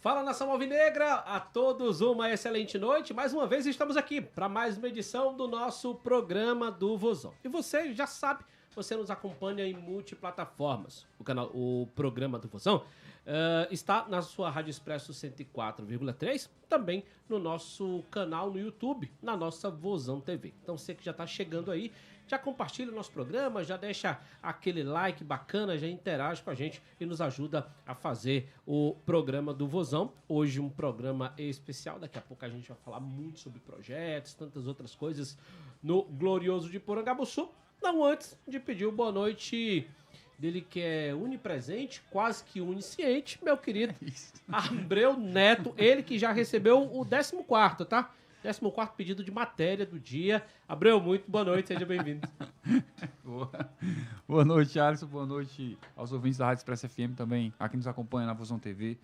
Fala, nação alvinegra, a todos uma excelente noite. Mais uma vez estamos aqui para mais uma edição do nosso programa do Vozão. E você já sabe, você nos acompanha em multiplataformas. O programa do Vozão está na sua Rádio Expresso 104,3, também no nosso canal no YouTube, na nossa Vozão TV. Então você que já está chegando aí, já compartilha o nosso programa, já deixa aquele like bacana, já interage com a gente e nos ajuda a fazer o programa do Vozão. Hoje um programa especial, daqui a pouco a gente vai falar muito sobre projetos, tantas outras coisas no glorioso de Porangabuçu. Não antes de pedir o boa noite dele que é onipresente, quase que onisciente, meu querido Abreu Neto, ele que já recebeu o 14º, tá? 14º pedido de matéria do dia. Abreu, muito boa noite, seja bem-vindo. Boa noite, Alisson. Boa noite aos ouvintes da Rádio Expresso FM também, aqui nos acompanha na Vozão TV.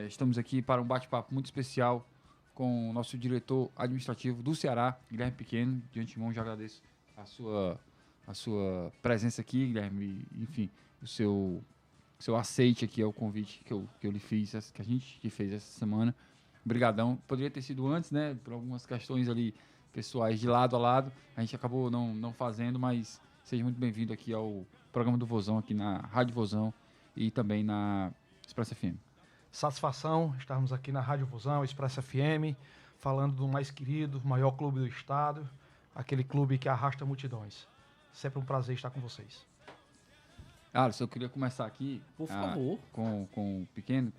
Estamos aqui para um bate-papo muito especial com o nosso diretor administrativo do Ceará, Guilherme Pequeno. De antemão, já agradeço a sua presença aqui, Guilherme. Enfim, o seu aceite aqui ao convite que eu lhe fiz, que a gente fez essa semana. Obrigadão. Poderia ter sido antes, né? Por algumas questões ali pessoais de lado a lado. A gente acabou não fazendo, mas seja muito bem-vindo aqui ao programa do Vozão, aqui na Rádio Vozão e também na Expresso FM. Satisfação estarmos aqui na Rádio Vozão, Expresso FM, falando do mais querido, maior clube do estado, aquele clube que arrasta multidões. Sempre um prazer estar com vocês. Alisson, eu queria começar aqui Por favor. Com o Pequeno.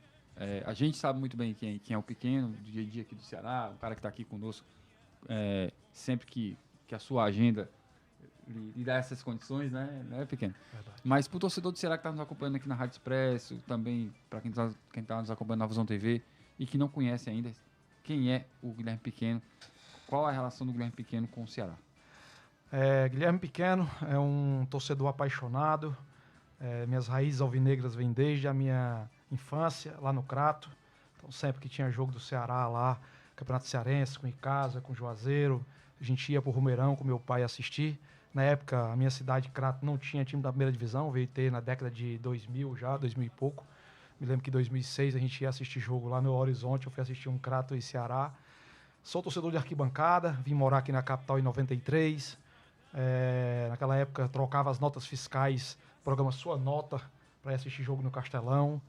A gente sabe muito bem quem é o Pequeno, do dia a dia aqui do Ceará, o cara que está aqui conosco, sempre que a sua agenda lhe dá essas condições, né, Pequeno? Verdade. Mas para o torcedor do Ceará que está nos acompanhando aqui na Rádio Expresso, também para quem está nos acompanhando na Vozão TV e que não conhece ainda quem é o Guilherme Pequeno, qual a relação do Guilherme Pequeno com o Ceará? Guilherme Pequeno é um torcedor apaixonado. Minhas raízes alvinegras vêm desde a minha infância, lá no Crato. Então, sempre que tinha jogo do Ceará lá, Campeonato Cearense, com Icasa, com Juazeiro, a gente ia pro Romeirão com meu pai assistir. Na época, a minha cidade, Crato, não tinha time da primeira divisão, veio ter na década de 2000 já, 2000 e pouco. Me lembro que em 2006 a gente ia assistir jogo lá no Horizonte, eu fui assistir um Crato e Ceará. Sou torcedor de arquibancada, vim morar aqui na capital em 93. Naquela época, trocava as notas fiscais, programa Sua Nota, para ir assistir jogo no Castelão.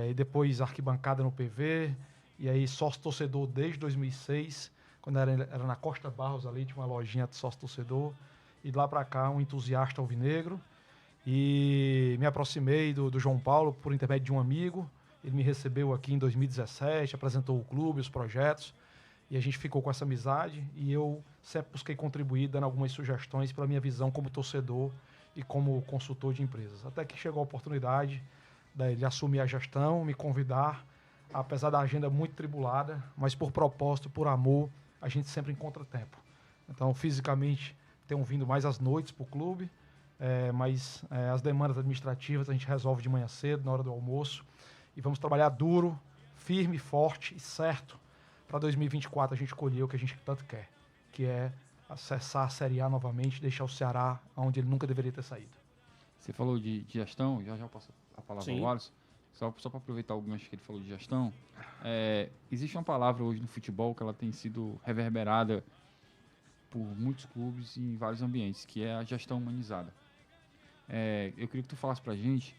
E depois arquibancada no PV, e aí sócio-torcedor desde 2006, quando era na Costa Barros ali, tinha uma lojinha de sócio-torcedor, e de lá para cá um entusiasta alvinegro, e me aproximei do João Paulo por intermédio de um amigo. Ele me recebeu aqui em 2017, apresentou o clube, os projetos, e a gente ficou com essa amizade, e eu sempre busquei contribuir, dando algumas sugestões pela minha visão como torcedor e como consultor de empresas, até que chegou a oportunidade de assumir a gestão, me convidar, apesar da agenda muito tribulada, mas por propósito, por amor, a gente sempre encontra tempo. Então, fisicamente, tenho vindo mais às noites para o clube, mas as demandas administrativas a gente resolve de manhã cedo, na hora do almoço, e vamos trabalhar duro, firme, forte e certo, para 2024 a gente colher o que a gente tanto quer, que é acessar a Série A novamente, deixar o Ceará onde ele nunca deveria ter saído. Você falou de gestão, já passo a palavra Sim. ao Alisson, só para aproveitar o gancho que ele falou de gestão. Existe uma palavra hoje no futebol que ela tem sido reverberada por muitos clubes e em vários ambientes, que é a gestão humanizada. Eu queria que tu falasse para a gente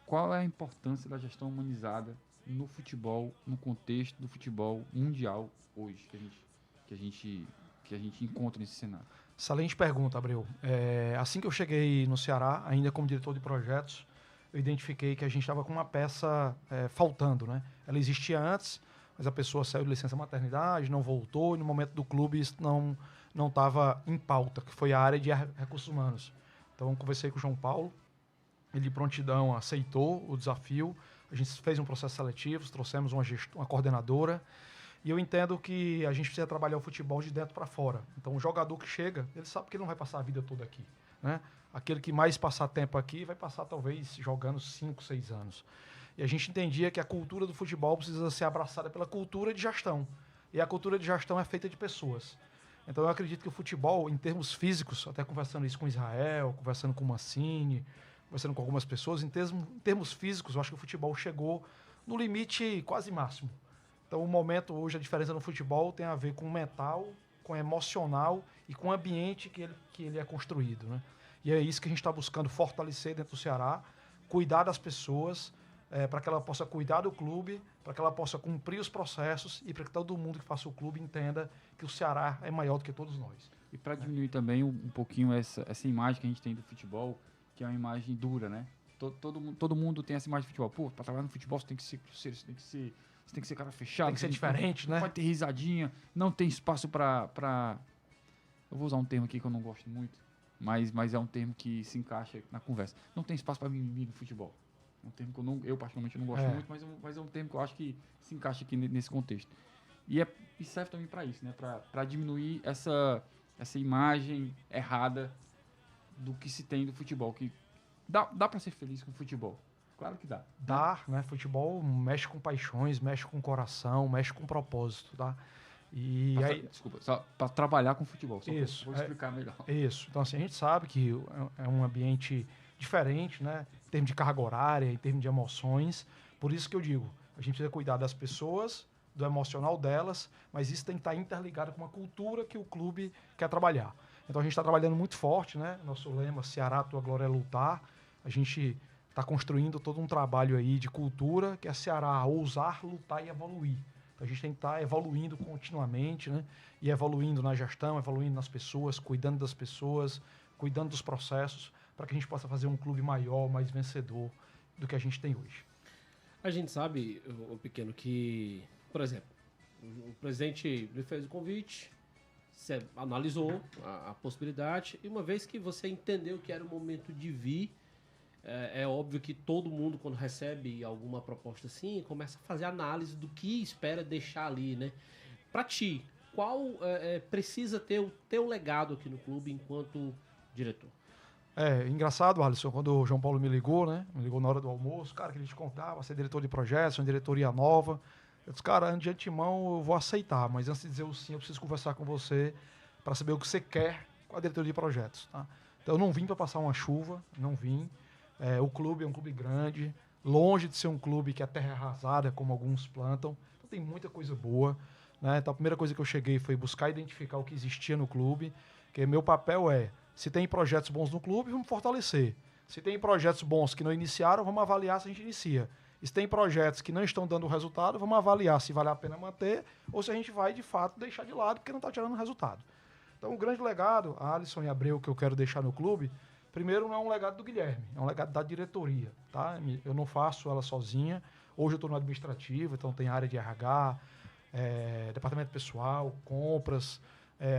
qual é a importância da gestão humanizada no futebol, no contexto do futebol mundial hoje, que a gente encontra nesse cenário. Excelente pergunta, Abreu. Assim que eu cheguei no Ceará, ainda como diretor de projetos, eu identifiquei que a gente estava com uma peça faltando, né? Ela existia antes, mas a pessoa saiu de licença maternidade, não voltou, e no momento do clube isso não estava em pauta, que foi a área de recursos humanos. Então, eu conversei com o João Paulo, ele de prontidão aceitou o desafio, a gente fez um processo seletivo, trouxemos uma coordenadora, e eu entendo que a gente precisa trabalhar o futebol de dentro para fora. Então, o jogador que chega, ele sabe que ele não vai passar a vida toda aqui, né? Aquele que mais passar tempo aqui vai passar, talvez, jogando 5, 6 anos. E a gente entendia que a cultura do futebol precisa ser abraçada pela cultura de gestão. E a cultura de gestão é feita de pessoas. Então, eu acredito que o futebol, em termos físicos, até conversando isso com Israel, conversando com o Mancini, conversando com algumas pessoas, em termos físicos, eu acho que o futebol chegou no limite quase máximo. Então, o momento hoje, a diferença no futebol tem a ver com o mental, com o emocional e com o ambiente que ele é construído, né? E é isso que a gente está buscando fortalecer dentro do Ceará, cuidar das pessoas, para que ela possa cuidar do clube, para que ela possa cumprir os processos e para que todo mundo que faça o clube entenda que o Ceará é maior do que todos nós. E para diminuir também um pouquinho essa imagem que a gente tem do futebol, que é uma imagem dura, né? Todo mundo tem essa imagem de futebol. Pô, para trabalhar no futebol você tem que ser grosseiro, você tem que ser cara fechado. Tem que ser diferente, né? Não pode ter risadinha, não tem espaço para... Eu vou usar um termo aqui que eu não gosto muito, mas é um termo que se encaixa na conversa. Não tem espaço para mimimi no futebol. É um termo que eu particularmente não gosto muito, mas é um termo que eu acho que se encaixa aqui nesse contexto. E serve também para isso, né? Para diminuir essa imagem errada do que se tem do futebol. Que dá para ser feliz com o futebol. Claro que dá. Dá, né? Futebol mexe com paixões, mexe com coração, mexe com propósito, tá? E aí, desculpa, só para trabalhar com futebol. Isso. Vou explicar melhor. Isso. Então, assim, a gente sabe que é um ambiente diferente, né? Em termos de carga horária, em termos de emoções. Por isso que eu digo, a gente precisa cuidar das pessoas, do emocional delas, mas isso tem que estar interligado com uma cultura que o clube quer trabalhar. Então a gente está trabalhando muito forte, né? Nosso lema, Ceará, tua glória é lutar. A gente está construindo todo um trabalho aí de cultura, que é Ceará, ousar, lutar e evoluir. Então a gente tem que estar evoluindo continuamente, né? E evoluindo na gestão, evoluindo nas pessoas, cuidando das pessoas, cuidando dos processos, para que a gente possa fazer um clube maior, mais vencedor do que a gente tem hoje. A gente sabe, o Pequeno, que, por exemplo, o presidente lhe fez o convite, você analisou a possibilidade, e uma vez que você entendeu que era o momento de vir, é óbvio que todo mundo, quando recebe alguma proposta assim, começa a fazer análise do que espera deixar ali, né? Pra ti, qual precisa ter o teu legado aqui no clube enquanto diretor? Engraçado, Alisson, quando o João Paulo me ligou, né? Me ligou na hora do almoço, cara, que ele te contava, ser diretor de projetos, uma diretoria nova. Eu disse, cara, de antemão eu vou aceitar, mas antes de dizer o sim, eu preciso conversar com você para saber o que você quer com a diretoria de projetos, tá? Então eu não vim para passar uma chuva, não vim. O clube é um clube grande, longe de ser um clube que é terra arrasada, como alguns plantam. Então tem muita coisa boa, né? Então a primeira coisa que eu cheguei foi buscar identificar o que existia no clube, que meu papel se tem projetos bons no clube, vamos fortalecer. Se tem projetos bons que não iniciaram, vamos avaliar se a gente inicia. E se tem projetos que não estão dando resultado, vamos avaliar se vale a pena manter ou se a gente vai, de fato, deixar de lado porque não está tirando resultado. Então, o grande legado, Alisson e Abreu, que eu quero deixar no clube, primeiro não é um legado do Guilherme, é um legado da diretoria. Tá? Eu não faço ela sozinha. Hoje eu estou no administrativo, então tem área de RH, departamento pessoal, compras,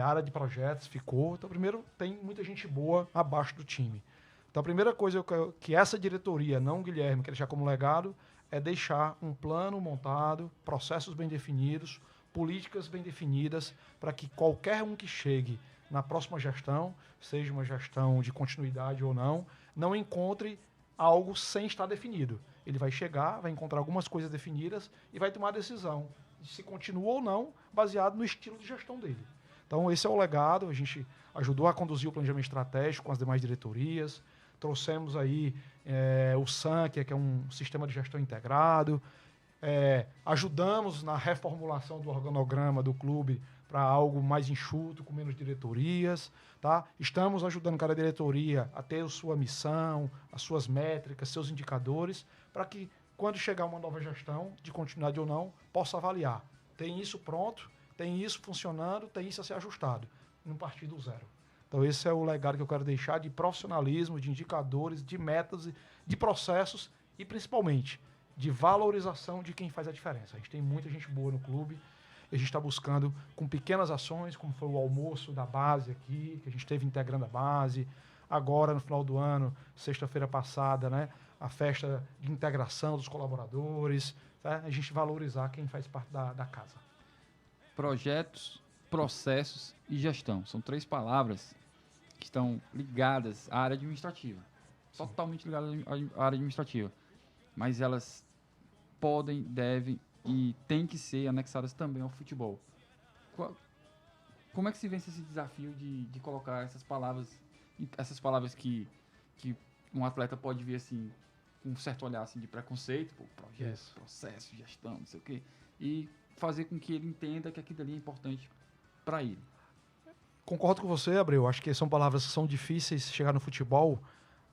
área de projetos, ficou. Então, primeiro, tem muita gente boa abaixo do time. Então, a primeira coisa que essa diretoria, não o Guilherme, quer deixar como legado, é deixar um plano montado, processos bem definidos, políticas bem definidas, para que qualquer um que chegue na próxima gestão, seja uma gestão de continuidade ou não encontre algo sem estar definido. Ele vai chegar, vai encontrar algumas coisas definidas e vai tomar a decisão de se continua ou não, baseado no estilo de gestão dele. Então, esse é o legado. A gente ajudou a conduzir o planejamento estratégico com as demais diretorias. Trouxemos aí o SAN, que é um sistema de gestão integrado. Ajudamos na reformulação do organograma do clube para algo mais enxuto, com menos diretorias. Tá? Estamos ajudando cada diretoria a ter a sua missão, as suas métricas, seus indicadores, para que, quando chegar uma nova gestão, de continuidade ou não, possa avaliar. Tem isso pronto, tem isso funcionando, tem isso a ser ajustado. Não partir do zero. Então esse é o legado que eu quero deixar de profissionalismo, de indicadores, de metas, de processos e principalmente de valorização de quem faz a diferença. A gente tem muita gente boa no clube e a gente está buscando com pequenas ações, como foi o almoço da base aqui, que a gente esteve integrando a base. Agora, no final do ano, sexta-feira passada, né, a festa de integração dos colaboradores, tá? A gente valorizar quem faz parte da casa. Projetos, processos e gestão. São 3 palavras que estão ligadas à área administrativa. Sim. Totalmente ligadas à área administrativa. Mas elas podem, devem e têm que ser anexadas também ao futebol. Como é que se vence esse desafio de colocar essas palavras que um atleta pode ver assim, com um certo olhar assim, de preconceito, pô, projeto, processo, gestão, não sei o quê, e fazer com que ele entenda que aquilo ali é importante para ele. Concordo com você, Abreu. Acho que são palavras que são difíceis de chegar no futebol,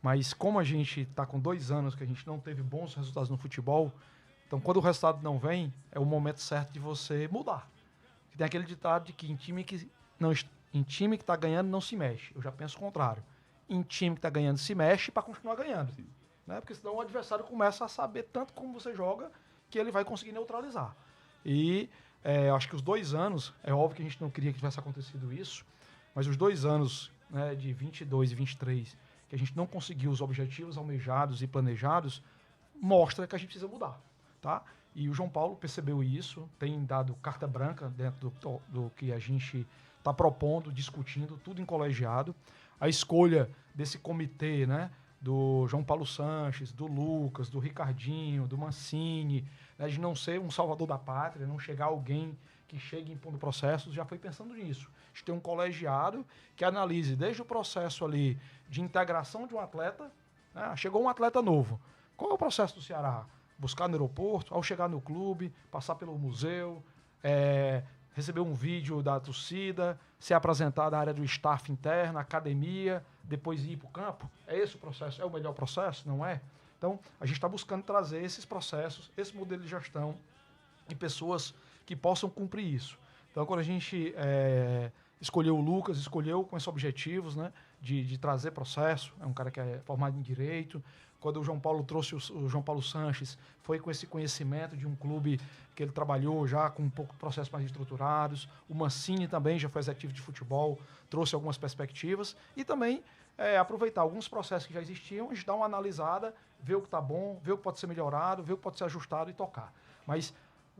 mas como a gente está com 2 anos que a gente não teve bons resultados no futebol, então quando o resultado não vem, é o momento certo de você mudar. Tem aquele ditado de que em time que está ganhando não se mexe. Eu já penso o contrário. Em time que está ganhando se mexe para continuar ganhando. Né? Porque senão o adversário começa a saber tanto como você joga que ele vai conseguir neutralizar. E acho que os 2 anos, é óbvio que a gente não queria que tivesse acontecido isso, mas os 2 anos, né, de 22 e 23, que a gente não conseguiu os objetivos almejados e planejados, mostra que a gente precisa mudar. Tá? E o João Paulo percebeu isso, tem dado carta branca dentro do que a gente está propondo, discutindo, tudo em colegiado. A escolha desse comitê, né, do João Paulo Sanches, do Lucas, do Ricardinho, do Mancini, né, de não ser um salvador da pátria, não chegar alguém que chegue impondo processos, já foi pensando nisso. A gente tem um colegiado que analise desde o processo ali de integração de um atleta, né, chegou um atleta novo. Qual é o processo do Ceará? Buscar no aeroporto, ao chegar no clube, passar pelo museu, receber um vídeo da torcida, ser apresentado à área do staff interno, academia, depois ir para o campo. É esse o processo? É o melhor processo? Não é? Então, a gente está buscando trazer esses processos, esse modelo de gestão e pessoas que possam cumprir isso. Então, quando a gente escolheu o Lucas, escolheu com esses objetivos, né, de trazer processo, é um cara que é formado em Direito. Quando o João Paulo trouxe o João Paulo Sanches, foi com esse conhecimento de um clube que ele trabalhou já com um pouco de processos mais estruturados. O Mancini também já foi executivo de futebol, trouxe algumas perspectivas. E também aproveitar alguns processos que já existiam, a gente dá uma analisada, ver o que está bom, ver o que pode ser melhorado, ver o que pode ser ajustado e tocar. Mas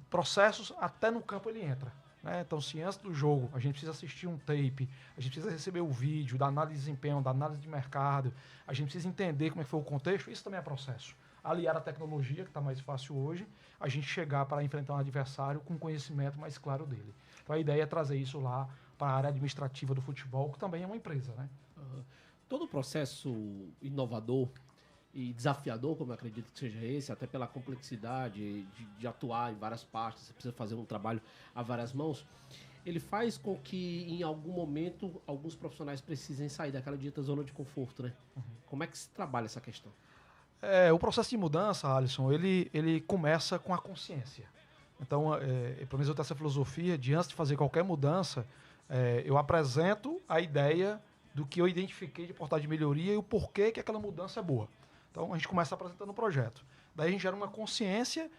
processos, até no campo ele entra. Né? Então, se antes do jogo a gente precisa assistir um tape, a gente precisa receber o vídeo da análise de desempenho, da análise de mercado, a gente precisa entender como é que foi o contexto, isso também é processo. Aliar a tecnologia, que está mais fácil hoje, a gente chegar para enfrentar um adversário com conhecimento mais claro dele. Então, a ideia é trazer isso lá para a área administrativa do futebol, que também é uma empresa. Né? Todo processo inovador e desafiador, como eu acredito que seja esse, até pela complexidade de atuar em várias partes, você precisa fazer um trabalho a várias mãos, ele faz com que em algum momento alguns profissionais precisem sair daquela dita zona de conforto, né? Uhum. Como é que se trabalha essa questão? O processo de mudança, Alisson, ele começa com a consciência. Então, pelo menos eu tenho essa filosofia de antes de fazer qualquer mudança, eu apresento a ideia do que eu identifiquei de portal de melhoria e o porquê que aquela mudança é boa. Então, a gente começa apresentando o projeto. Daí a gente gera uma consciência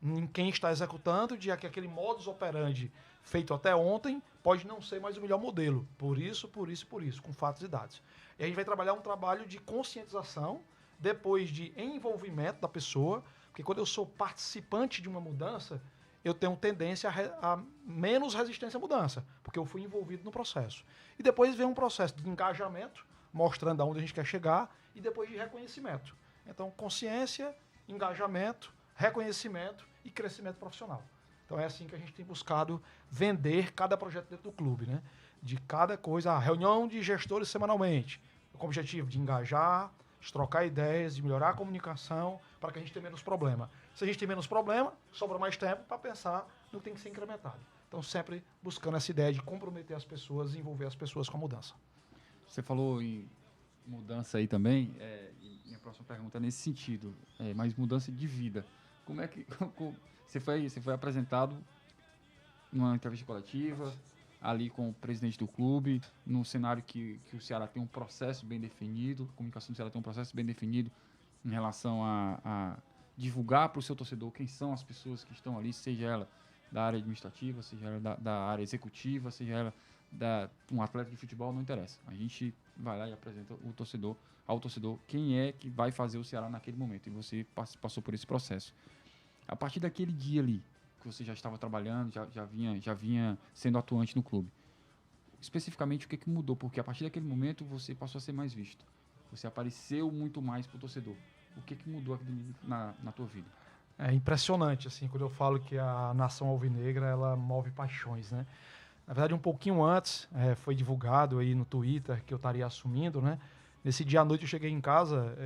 em quem está executando de que aquele modus operandi feito até ontem pode não ser mais o melhor modelo. Por isso, com fatos e dados. E a gente vai trabalhar um trabalho de conscientização, depois de envolvimento da pessoa, porque quando eu sou participante de uma mudança, eu tenho tendência a menos resistência à mudança, porque eu fui envolvido no processo. E depois vem um processo de engajamento, mostrando aonde a gente quer chegar, e depois de reconhecimento. Então, consciência, engajamento, reconhecimento e crescimento profissional. Então, é assim que a gente tem buscado vender cada projeto dentro do clube, né? De cada coisa, a reunião de gestores semanalmente, com o objetivo de engajar, de trocar ideias, de melhorar a comunicação, para que a gente tenha menos problema. Se a gente tem menos problema, sobra mais tempo para pensar no que tem que ser incrementado. Então, sempre buscando essa ideia de comprometer as pessoas e envolver as pessoas com a mudança. Você falou em mudança aí também, minha próxima pergunta é nesse sentido, mas mudança de vida. Como é que você foi apresentado numa entrevista coletiva, ali com o presidente do clube, num cenário que o Ceará tem um processo bem definido, a comunicação do Ceará tem um processo bem definido em relação a divulgar para o seu torcedor quem são as pessoas que estão ali, seja ela da área administrativa, seja ela da área executiva, seja ela um atleta de futebol, não interessa. A gente vai lá e apresenta ao torcedor quem é que vai fazer o Ceará naquele momento. E você passou por esse processo. A partir daquele dia ali, que você já estava trabalhando, já vinha sendo atuante no clube, especificamente o que mudou? Porque a partir daquele momento você passou a ser mais visto. Você apareceu muito mais para o torcedor. O que mudou na tua vida? É impressionante, assim, quando eu falo que a nação alvinegra, ela move paixões, né? Na verdade, um pouquinho antes, foi divulgado aí no Twitter que eu estaria assumindo, né? Nesse dia à noite eu cheguei em casa,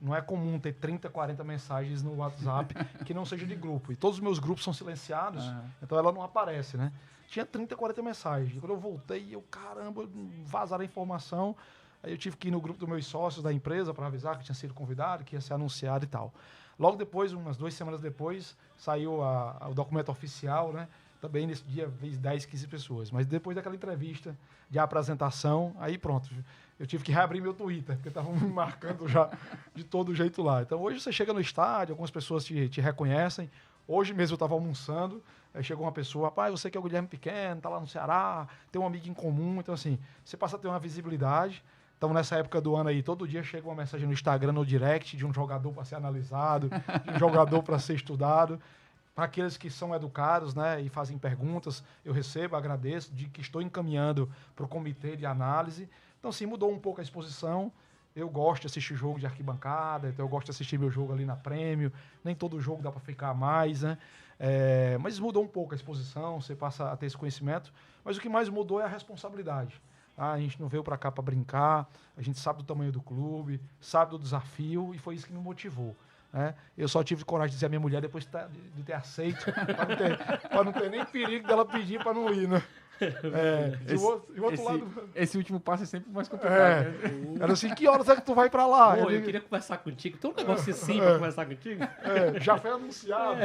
não é comum ter 30, 40 mensagens no WhatsApp que não seja de grupo. E todos os meus grupos são silenciados, então ela não aparece, né? Tinha 30, 40 mensagens. E quando eu voltei, caramba, vazaram a informação. Aí eu tive que ir no grupo dos meus sócios da empresa para avisar que tinha sido convidado, que ia ser anunciado e tal. Logo depois, umas 2 semanas depois, saiu o documento oficial, né? Também nesse dia fez 10, 15 pessoas. Mas depois daquela entrevista de apresentação, aí pronto. Eu tive que reabrir meu Twitter, porque estavam me marcando já de todo jeito lá. Então hoje você chega no estádio, algumas pessoas te reconhecem. Hoje mesmo eu estava almoçando, aí chegou uma pessoa, rapaz, você que é o Guilherme Pequeno, tá lá no Ceará, tem um amigo em comum. Então assim, você passa a ter uma visibilidade. Então, nessa época do ano aí, todo dia chega uma mensagem no Instagram, no direct, de um jogador para ser analisado, de um jogador para ser estudado. Para aqueles que são educados, né, e fazem perguntas, eu recebo, agradeço, de que estou encaminhando para o comitê de análise. Então, sim, mudou um pouco a exposição. Eu gosto de assistir jogo de arquibancada, então eu gosto de assistir meu jogo ali na Prêmio. Nem todo jogo dá para ficar mais, né? Mas mudou um pouco a exposição, você passa a ter esse conhecimento. Mas o que mais mudou é a responsabilidade. A gente não veio para cá para brincar, a gente sabe do tamanho do clube, sabe do desafio, e foi isso que me motivou. Né? Eu só tive coragem de dizer à minha mulher depois de ter aceito, para não ter nem perigo dela pedir para não ir. Né? Esse último passo é sempre mais complicado. Né? Era assim, que horas é que tu vai para lá? Pô, eu queria conversar contigo. Tem um negócio assim para conversar contigo? Já foi anunciado.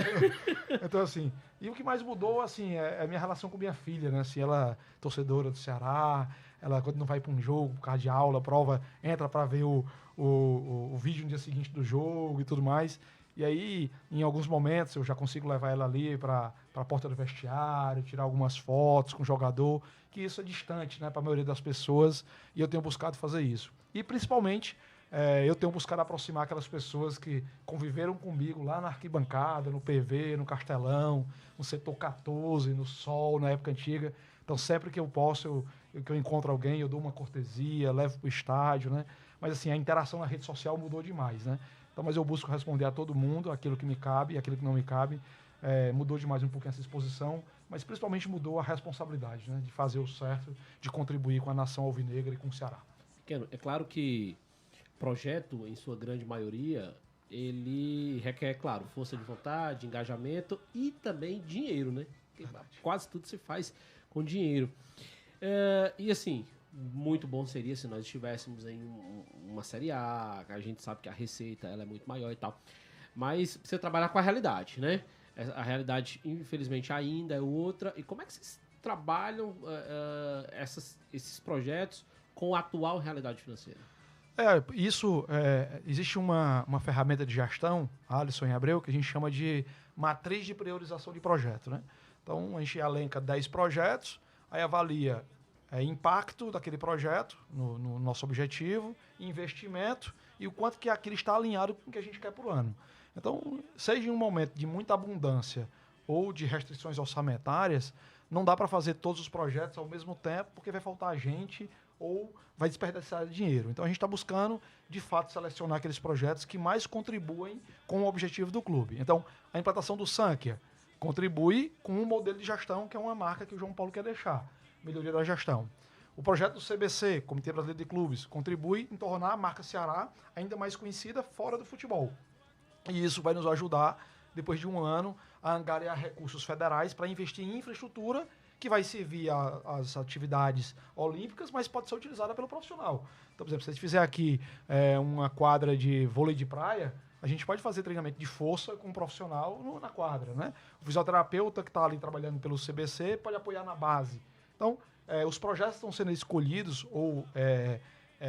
Então, assim, e o que mais mudou, assim, é a minha relação com minha filha, né? Assim, ela é torcedora do Ceará, ela quando não vai para um jogo, por causa de aula, prova, entra para ver o vídeo no dia seguinte do jogo e tudo mais. E aí, em alguns momentos, eu já consigo levar ela ali para a porta do vestiário, tirar algumas fotos com o jogador, que isso é distante, né, para a maioria das pessoas, e eu tenho buscado fazer isso. E, principalmente, eu tenho buscado aproximar aquelas pessoas que conviveram comigo lá na arquibancada, no PV, no Castelão, no setor 14, no Sol, na época antiga. Então, sempre que eu posso, que eu encontro alguém, eu dou uma cortesia, levo para o estádio, né? Mas, assim, a interação na rede social mudou demais, né? Então, mas eu busco responder a todo mundo, aquilo que me cabe e aquilo que não me cabe. Mudou demais um pouquinho essa exposição, mas principalmente mudou a responsabilidade, né? De fazer o certo, de contribuir com a nação alvinegra e com o Ceará. É claro que projeto, em sua grande maioria, ele requer, claro, força de vontade, engajamento e também dinheiro, né? Quase tudo se faz com dinheiro. E assim, muito bom seria se nós estivéssemos em uma Série A, a gente sabe que a receita ela é muito maior e tal, mas precisa trabalhar com a realidade, né? A realidade, infelizmente, ainda é outra. E como é que vocês trabalham esses projetos com a atual realidade financeira? Existe uma ferramenta de gestão, Alisson e Abreu, que a gente chama de matriz de priorização de projeto, né? Então, a gente elenca 10 projetos, aí avalia impacto daquele projeto no nosso objetivo, investimento e o quanto que aquilo está alinhado com o que a gente quer por ano. Então, seja em um momento de muita abundância ou de restrições orçamentárias, não dá para fazer todos os projetos ao mesmo tempo, porque vai faltar gente ou vai desperdiçar dinheiro. Então, a gente está buscando, de fato, selecionar aqueles projetos que mais contribuem com o objetivo do clube. Então, a implantação do Sankia contribui com um modelo de gestão, que é uma marca que o João Paulo quer deixar, melhoria da gestão. O projeto do CBC, Comitê Brasileiro de Clubes, contribui em tornar a marca Ceará ainda mais conhecida fora do futebol. E isso vai nos ajudar, depois de um ano, a angariar recursos federais para investir em infraestrutura que vai servir às atividades olímpicas, mas pode ser utilizada pelo profissional. Então, por exemplo, se a gente fizer aqui uma quadra de vôlei de praia, a gente pode fazer treinamento de força com um profissional na quadra, né? O fisioterapeuta que está ali trabalhando pelo CBC pode apoiar na base. Então, os projetos estão sendo escolhidos ou,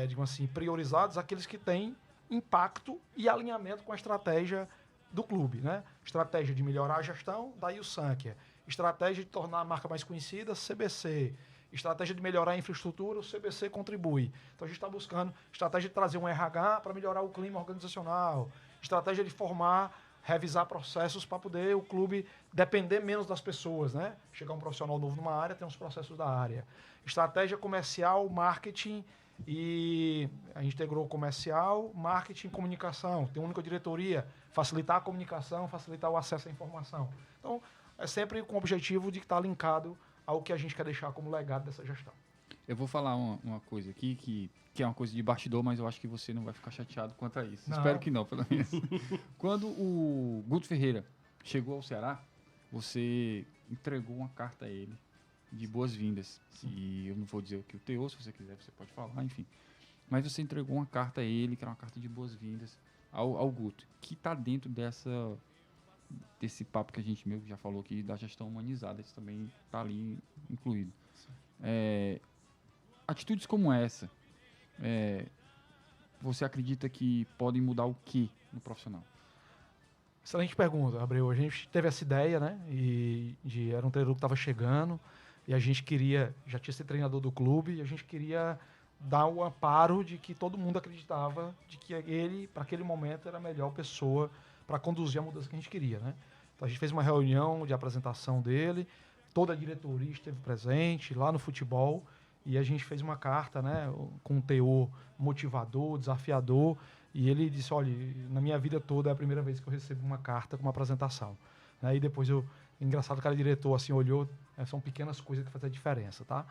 digamos assim, priorizados aqueles que têm impacto e alinhamento com a estratégia do clube, né? Estratégia de melhorar a gestão, daí o Sankia. Estratégia de tornar a marca mais conhecida, CBC. Estratégia de melhorar a infraestrutura, o CBC contribui. Então a gente está buscando estratégia de trazer um RH para melhorar o clima organizacional. Estratégia de formar, revisar processos para poder o clube depender menos das pessoas, né? Chegar um profissional novo numa área, tem os processos da área. Estratégia comercial, marketing, e a gente integrou comercial, marketing e comunicação. Tem uma única diretoria, facilitar a comunicação, facilitar o acesso à informação. Então, é sempre com o objetivo de estar linkado ao que a gente quer deixar como legado dessa gestão. Eu vou falar uma coisa aqui que é uma coisa de bastidor, mas eu acho que você não vai ficar chateado quanto a isso. Não. Espero que não, pelo menos. Quando o Guto Ferreira chegou ao Ceará, você entregou uma carta a ele de boas-vindas. E eu não vou dizer o que o teor, se você quiser, você pode falar, enfim. Mas você entregou uma carta a ele, que era uma carta de boas-vindas ao Guto, que está dentro desse papo que a gente meio que já falou aqui, da gestão humanizada, isso também está ali incluído. Atitudes como essa, você acredita que podem mudar o que no profissional? Excelente pergunta, Abreu. A gente teve essa ideia, né? Era um treinador que estava chegando e a gente queria, já tinha sido treinador do clube, e a gente queria dar o amparo de que todo mundo acreditava de que ele, para aquele momento, era a melhor pessoa para conduzir a mudança que a gente queria, né? Então a gente fez uma reunião de apresentação dele, toda a diretoria esteve presente lá no futebol e a gente fez uma carta, né, com um teor motivador, desafiador, e ele disse, olha, na minha vida toda é a primeira vez que eu recebo uma carta com uma apresentação. Né? E depois engraçado, o cara diretor assim olhou, são pequenas coisas que fazem a diferença, tá?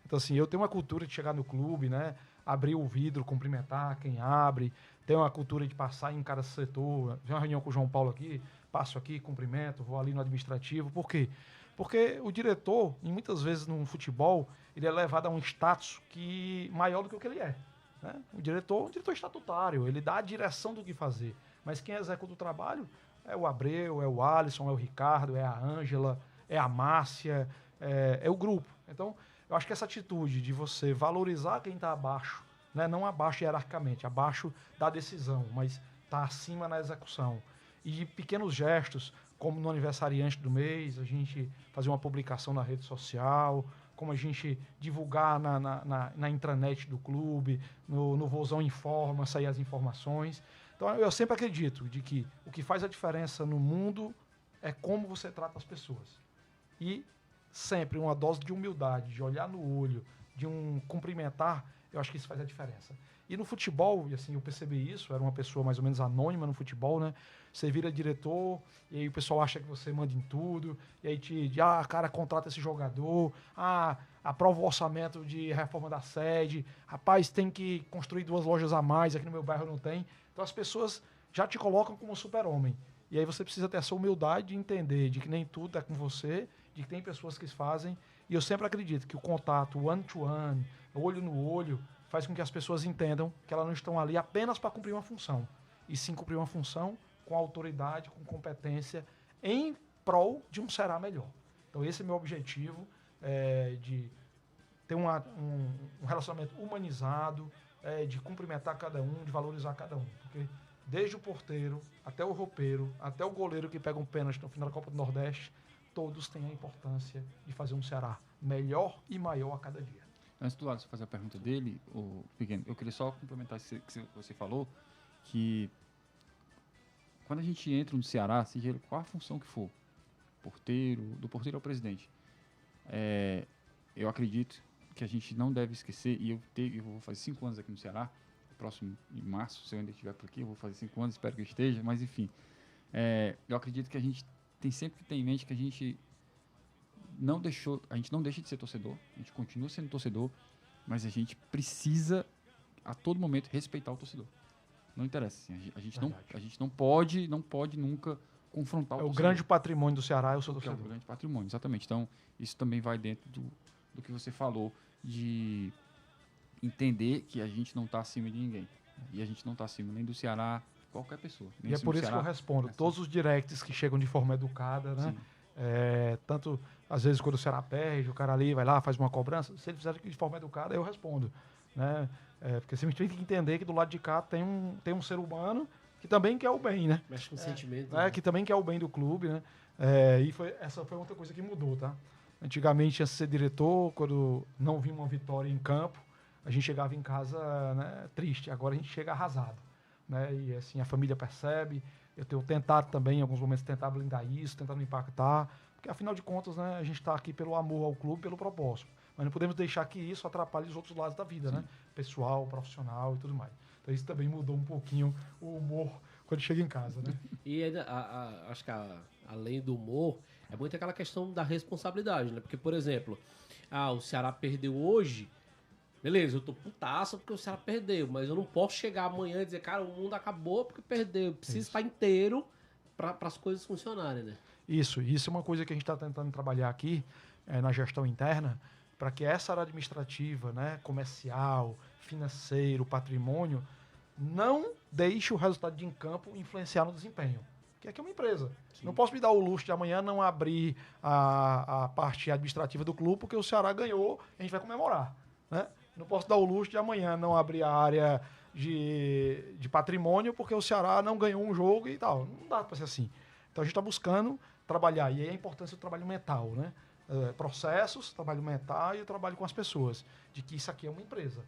Então assim, eu tenho uma cultura de chegar no clube, né, abrir o vidro, cumprimentar quem abre, tenho uma cultura de passar em cada setor, tem uma reunião com o João Paulo aqui, passo aqui, cumprimento, vou ali no administrativo, por quê? Porque o diretor, e muitas vezes no futebol, ele é levado a um status maior do que o que ele é. Né? O diretor estatutário, ele dá a direção do que fazer. Mas quem executa o trabalho é o Abreu, é o Alisson, é o Ricardo, é a Ângela, é a Márcia, é o grupo. Então, eu acho que essa atitude de você valorizar quem está abaixo, né? Não abaixo hierarquicamente, abaixo da decisão, mas está acima na execução. E de pequenos gestos, como no aniversariante do mês, a gente fazer uma publicação na rede social, como a gente divulgar na intranet do clube, no Vozão Informa, sair as informações. Então, eu sempre acredito de que o que faz a diferença no mundo é como você trata as pessoas. E sempre uma dose de humildade, de olhar no olho, de cumprimentar, eu acho que isso faz a diferença. E no futebol, e assim, eu percebi isso, era uma pessoa mais ou menos anônima no futebol, né? Você vira diretor, e aí o pessoal acha que você manda em tudo, e aí cara, contrata esse jogador, aprova o orçamento de reforma da sede, rapaz, tem que construir 2 lojas a mais, aqui no meu bairro não tem. Então as pessoas já te colocam como super-homem. E aí você precisa ter essa humildade de entender de que nem tudo é com você, de que tem pessoas que fazem, e eu sempre acredito que o contato one-to-one, olho no olho, faz com que as pessoas entendam que elas não estão ali apenas para cumprir uma função, e sim cumprir uma função com autoridade, com competência, em prol de um Ceará melhor. Então esse é meu objetivo, de ter um relacionamento humanizado, de cumprimentar cada um, de valorizar cada um. Porque desde o porteiro, até o roupeiro, até o goleiro que pega um pênalti no final da Copa do Nordeste, todos têm a importância de fazer um Ceará melhor e maior a cada dia. Antes do Alisson fazer a pergunta dele, Pequeno, eu queria só complementar isso que você falou, que quando a gente entra no Ceará, seja qual a função que for, do porteiro ao presidente, eu acredito que a gente não deve esquecer, e eu vou fazer 5 anos aqui no Ceará, próximo em março, se eu ainda estiver por aqui, eu vou fazer 5 anos, espero que eu esteja, mas enfim, eu acredito que a gente tem sempre que ter em mente que a gente não deixa de ser torcedor, a gente continua sendo torcedor, mas a gente precisa a todo momento respeitar o torcedor. Não interessa, assim, a gente não pode nunca confrontar o torcedor. O grande patrimônio do Ceará é o seu torcedor. torcedor. É o grande patrimônio, exatamente. Então, isso também vai dentro do que você falou, de entender que a gente não está acima de ninguém. E a gente não está acima nem do Ceará, qualquer pessoa. E é por isso que eu respondo. Todos os directs que chegam de forma educada, né? Tanto, às vezes, quando o Ceará perde, o cara ali vai lá, faz uma cobrança, se ele fizer de forma educada, eu respondo. Né? Porque você tem que entender que do lado de cá tem um ser humano que também quer o bem, né? Mexe com sentimento. Né? Que também quer o bem do clube, né? Essa foi outra coisa que mudou, tá? Antigamente, antes de ser diretor, quando não vinha uma vitória em campo, a gente chegava em casa, né, triste. Agora a gente chega arrasado. Né? E assim, a família percebe. Eu tenho tentado também, em alguns momentos, tentar blindar isso, tentar não impactar. Porque, afinal de contas, né, a gente está aqui pelo amor ao clube, pelo propósito. Mas não podemos deixar que isso atrapalhe os outros lados da vida, né? Pessoal, profissional e tudo mais. Então isso também mudou um pouquinho o humor quando chega em casa, né? E ainda, acho que além do humor, é muito aquela questão da responsabilidade, né? Porque, por exemplo, o Ceará perdeu hoje, Beleza, eu tô putaço porque o Ceará perdeu, mas eu não posso chegar amanhã e dizer, cara, o mundo acabou porque perdeu. Eu preciso estar inteiro para as coisas funcionarem, né? Isso é uma coisa que a gente está tentando trabalhar aqui na gestão interna, para que essa área administrativa, né, comercial, financeiro, patrimônio, não deixe o resultado de em campo influenciar no desempenho. Que aqui é uma empresa. Sim. Não posso me dar o luxo de amanhã não abrir a parte administrativa do clube, porque o Ceará ganhou, a gente vai comemorar. Né? Não posso dar o luxo de amanhã não abrir a área de patrimônio, porque o Ceará não ganhou um jogo e tal. Não dá para ser assim. Então a gente está buscando trabalhar, e aí a importância do trabalho mental, né? Processos, trabalho mental e o trabalho com as pessoas, de que isso aqui é uma empresa.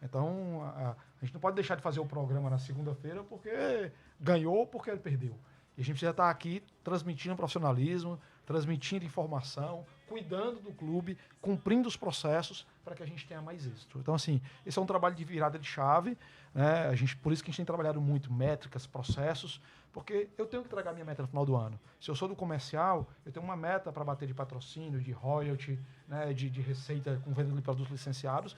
Então, a gente não pode deixar de fazer o programa na segunda-feira porque ganhou ou porque ele perdeu. E a gente precisa estar aqui transmitindo profissionalismo, transmitindo informação, cuidando do clube, cumprindo os processos para que a gente tenha mais êxito. Então, assim, esse é um trabalho de virada de chave, né? Por isso que a gente tem trabalhado muito métricas, processos, porque eu tenho que entregar minha meta no final do ano. Se eu sou do comercial, eu tenho uma meta para bater de patrocínio, de royalty, né, de receita com venda de produtos licenciados.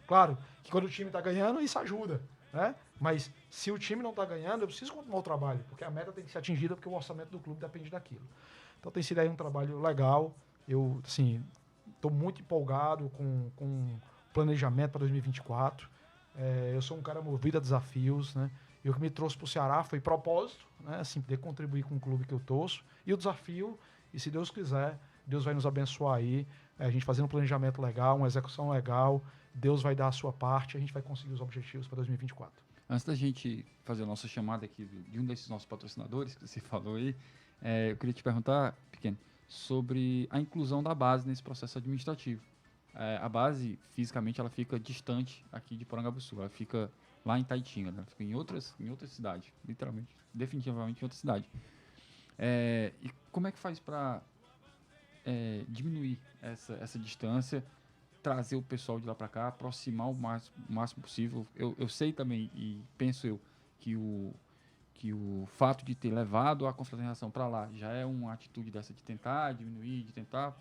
Claro que quando o time está ganhando, isso ajuda. Né? Mas se o time não está ganhando, eu preciso continuar o trabalho, porque a meta tem que ser atingida, porque o orçamento do clube depende daquilo. Então tem sido aí um trabalho legal. Eu, assim, estou muito empolgado com o planejamento para 2024. Eu sou um cara movido a desafios, né? E o que me trouxe para o Ceará foi propósito, né? Assim, poder contribuir com o clube que eu torço. E o desafio, e se Deus quiser, Deus vai nos abençoar aí. A gente fazendo um planejamento legal, uma execução legal. Deus vai dar a sua parte, a gente vai conseguir os objetivos para 2024. Antes da gente fazer a nossa chamada aqui de um desses nossos patrocinadores que você falou aí, eu queria te perguntar, Pequeno, sobre a inclusão da base nesse processo administrativo. A base, fisicamente, ela fica distante aqui de Porangabuçu, ela fica lá em Taitinga, ela fica em outra cidade, literalmente, definitivamente em outra cidade. E como é que faz para diminuir essa distância, trazer o pessoal de lá para cá, aproximar o máximo possível? Eu sei também, e penso eu, que o fato de ter levado a confraternização para lá já é uma atitude dessa de tentar diminuir, de tentar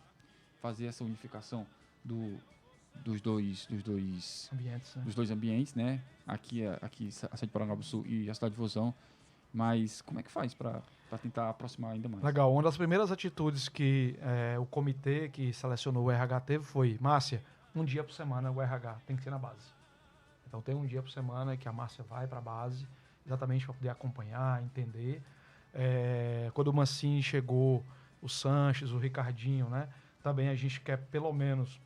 fazer essa unificação dos dois ambientes, né? Dos dois ambientes, né? Aqui a cidade de Porangabuçu e a cidade de Vozão. Mas como é que faz para tentar aproximar ainda mais? Legal. Uma das primeiras atitudes que o comitê que selecionou o RH teve foi: Márcia, um dia por semana o RH tem que ser na base. Então tem um dia por semana que a Márcia vai para a base, exatamente para poder acompanhar, entender. Quando o Mancini chegou, o Sanches, o Ricardinho, né? Também a gente quer pelo menos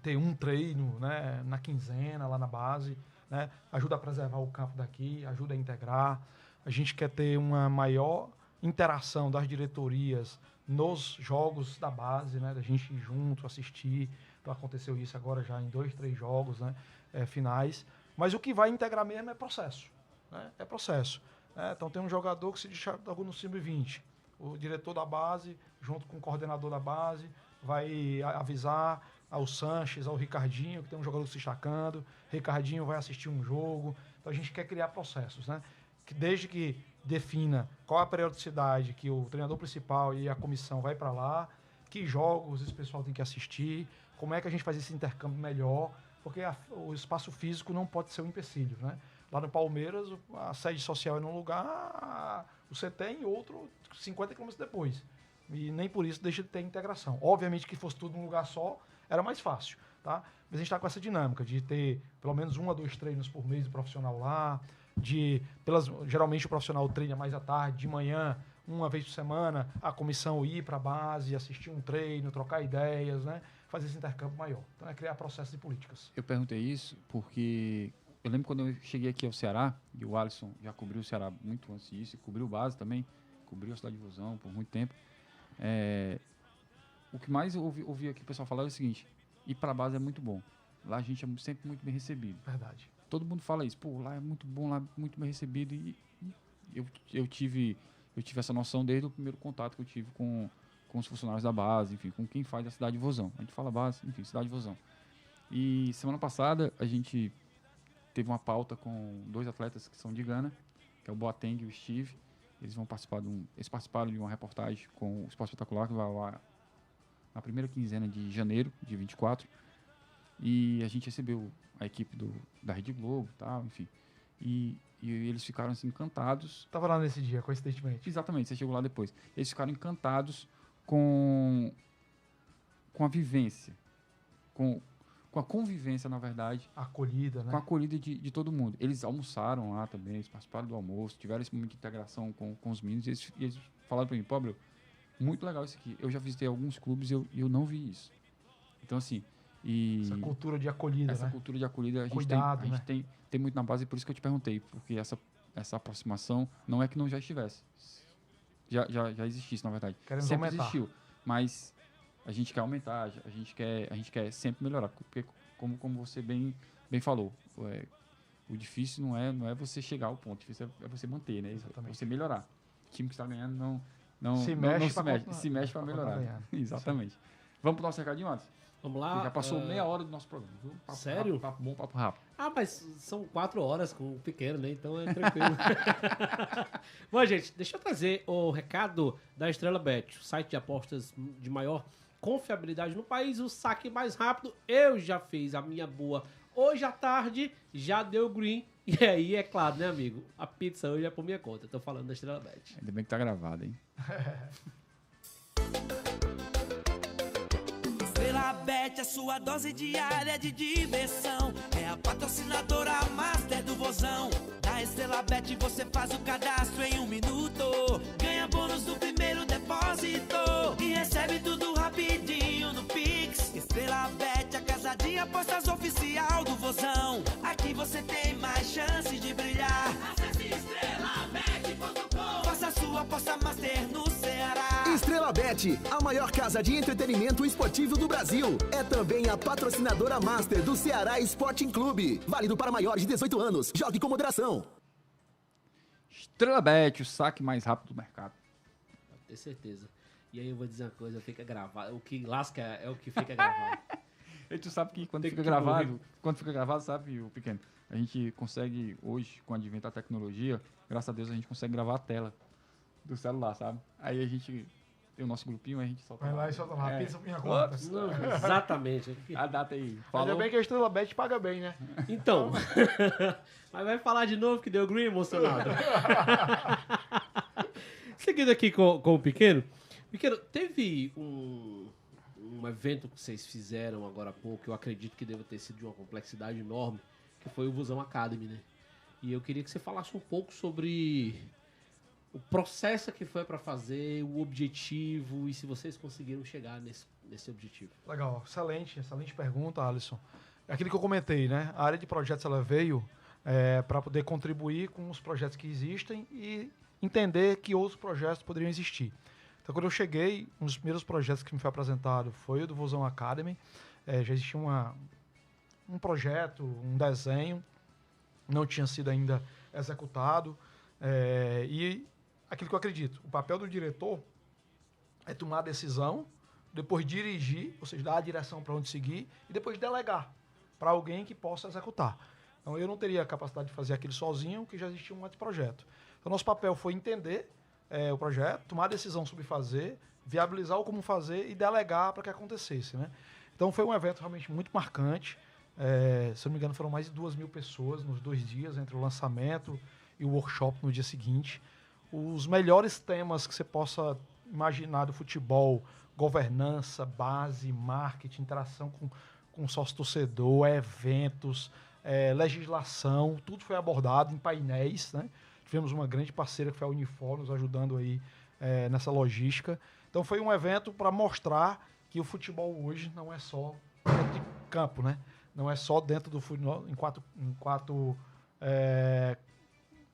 ter um treino, né, na quinzena, lá na base, né? Ajuda a preservar o campo daqui, ajuda a integrar. A gente quer ter uma maior interação das diretorias nos jogos da base, né? Da gente ir junto, assistir. Então aconteceu isso agora já em 2, 3 jogos, né? Finais. Mas o que vai integrar mesmo é processo. Né? É processo. Então tem um jogador que se destacou no sub-20. O diretor da base, junto com o coordenador da base, vai avisar ao Sanches, ao Ricardinho, que tem um jogador se destacando. Ricardinho vai assistir um jogo. Então a gente quer criar processos, né? Desde que defina qual a periodicidade que o treinador principal e a comissão vai para lá, que jogos esse pessoal tem que assistir, como é que a gente faz esse intercâmbio melhor, porque o espaço físico não pode ser um empecilho, né? Lá no Palmeiras, a sede social é num lugar, o CT é em outro, 50 quilômetros depois. E nem por isso deixa de ter integração. Obviamente que fosse tudo num lugar só, era mais fácil, tá? Mas a gente está com essa dinâmica de ter pelo menos 1 a 2 treinos por mês do profissional lá, geralmente o profissional treina mais à tarde, de manhã, uma vez por semana, a comissão ir para a base, assistir um treino, trocar ideias, né? Fazer esse intercâmbio maior. Então é criar processos de políticas. Eu perguntei isso porque eu lembro quando eu cheguei aqui ao Ceará, e o Alisson já cobriu o Ceará muito antes disso, e cobriu base também, cobriu a cidade de Vozão por muito tempo. O que mais eu ouvi aqui o pessoal falar é o seguinte: ir para a base é muito bom. Lá a gente é sempre muito bem recebido. Verdade. Todo mundo fala isso. Pô, lá é muito bom, lá é muito bem recebido. E eu tive essa noção desde o primeiro contato que eu tive com os funcionários da base, enfim, com quem faz a cidade de Vozão. A gente fala base, enfim, cidade de Vozão. E semana passada a gente teve uma pauta com 2 atletas que são de Gana, que é o Boateng e o Steve. Eles participaram de uma reportagem com o Esporte Espetacular, que vai lá na primeira quinzena de janeiro, de 24. E a gente recebeu a equipe da Rede Globo e tal, enfim. E eles ficaram assim, encantados. Tava lá nesse dia, coincidentemente. Exatamente, você chegou lá depois. Eles ficaram encantados com a vivência, com a convivência, na verdade. A acolhida, né? Com a acolhida de todo mundo. Eles almoçaram lá também, eles participaram do almoço, tiveram esse momento de integração com os meninos. E eles falaram para mim, pô, Abreu, muito legal isso aqui. Eu já visitei alguns clubes e eu não vi isso. Então, assim... Essa cultura de acolhida, essa né? cultura de acolhida, a gente tem muito na base, e por isso que eu te perguntei, porque essa aproximação não é que não já estivesse. Já existisse, na verdade. Queremos sempre aumentar. existiu, mas a gente quer aumentar, a gente quer sempre melhorar, porque como você bem falou, o difícil não é você chegar ao ponto, o difícil é você manter, né? Exatamente. Você melhorar. O time que está ganhando não se mexe para melhorar. Exatamente. Vamos para o nosso recadinho, Anderson? Vamos lá. Já passou meia hora do nosso programa. Viu? Sério? Papo bom, papo rápido. Mas são 4 horas com o pequeno, né? Então é tranquilo. Bom, gente, deixa eu trazer o recado da Estrela Bet, o site de apostas de maior confiabilidade no país, o saque mais rápido. Eu já fiz a minha boa hoje à tarde, já deu green. E aí, é claro, né, amigo? A pizza hoje é por minha conta. Tô falando da Estrela Bet. Ainda bem que tá gravado, hein? Estrela Bet, a sua dose diária de diversão. É a patrocinadora master do Vozão. Na Estrela Bet você faz o cadastro em 1 minuto. Ganha bônus do primeiro depósito. E recebe tudo rapidinho no Pix. Estrela Bet, a casa de apostas oficial do Vozão. Aqui você tem mais chance de brilhar. Acesse estrelabet.com. Faça sua aposta master no Ceará. Estrela Bet, a maior casa de entretenimento esportivo do Brasil. É também a patrocinadora master do Ceará Sporting Clube. Válido para maiores de 18 anos. Jogue com moderação. Estrela Bet, o saque mais rápido do mercado. Pode ter certeza. E aí eu vou dizer uma coisa, fica gravado. O que lasca é o que fica gravado. E tu sabe que quando Tem fica que gravado, sabe, o pequeno, a gente consegue hoje, com o advento da tecnologia, graças a Deus a gente consegue gravar a tela do celular, sabe? Aí a gente tem o nosso grupinho, a gente solta Vai lá e solta lá, É. pizza por minha conta. Ops. Não, exatamente. A data aí. Ainda Falou. bem que a Estrela Bet paga bem, né? Então, mas vai falar de novo que deu green, emocionado. Seguindo aqui com o Pequeno. Pequeno, teve um evento que vocês fizeram agora há pouco, que eu acredito que deva ter sido de uma complexidade enorme, que foi o Vozão Academy, né? E eu queria que você falasse um pouco sobre o processo que foi para fazer, o objetivo e se vocês conseguiram chegar nesse objetivo. Legal, excelente pergunta, Alisson. É aquilo que eu comentei, né? A área de projetos ela veio para poder contribuir com os projetos que existem e entender que outros projetos poderiam existir. Então, quando eu cheguei, um dos primeiros projetos que me foi apresentado foi o do Vozão Academy. Já existia um projeto, um desenho, não tinha sido ainda executado. E aquilo que eu acredito, o papel do diretor é tomar a decisão, depois dirigir, ou seja, dar a direção para onde seguir, e depois delegar para alguém que possa executar. Então, eu não teria a capacidade de fazer aquilo sozinho, que já existia um outro projeto. Então, nosso papel foi entender o projeto, tomar a decisão sobre fazer, viabilizar o como fazer e delegar para que acontecesse, né? Então, foi um evento realmente muito marcante. Se eu não me engano, foram mais de 2.000 pessoas nos 2 dias, entre o lançamento e o workshop no dia seguinte. Os melhores temas que você possa imaginar do futebol, governança, base, marketing, interação com o sócio-torcedor, eventos, legislação, tudo foi abordado em painéis, né? Tivemos uma grande parceira que foi a Unifor, nos ajudando aí nessa logística. Então foi um evento para mostrar que o futebol hoje não é só dentro de campo, né? Não é só dentro do futebol,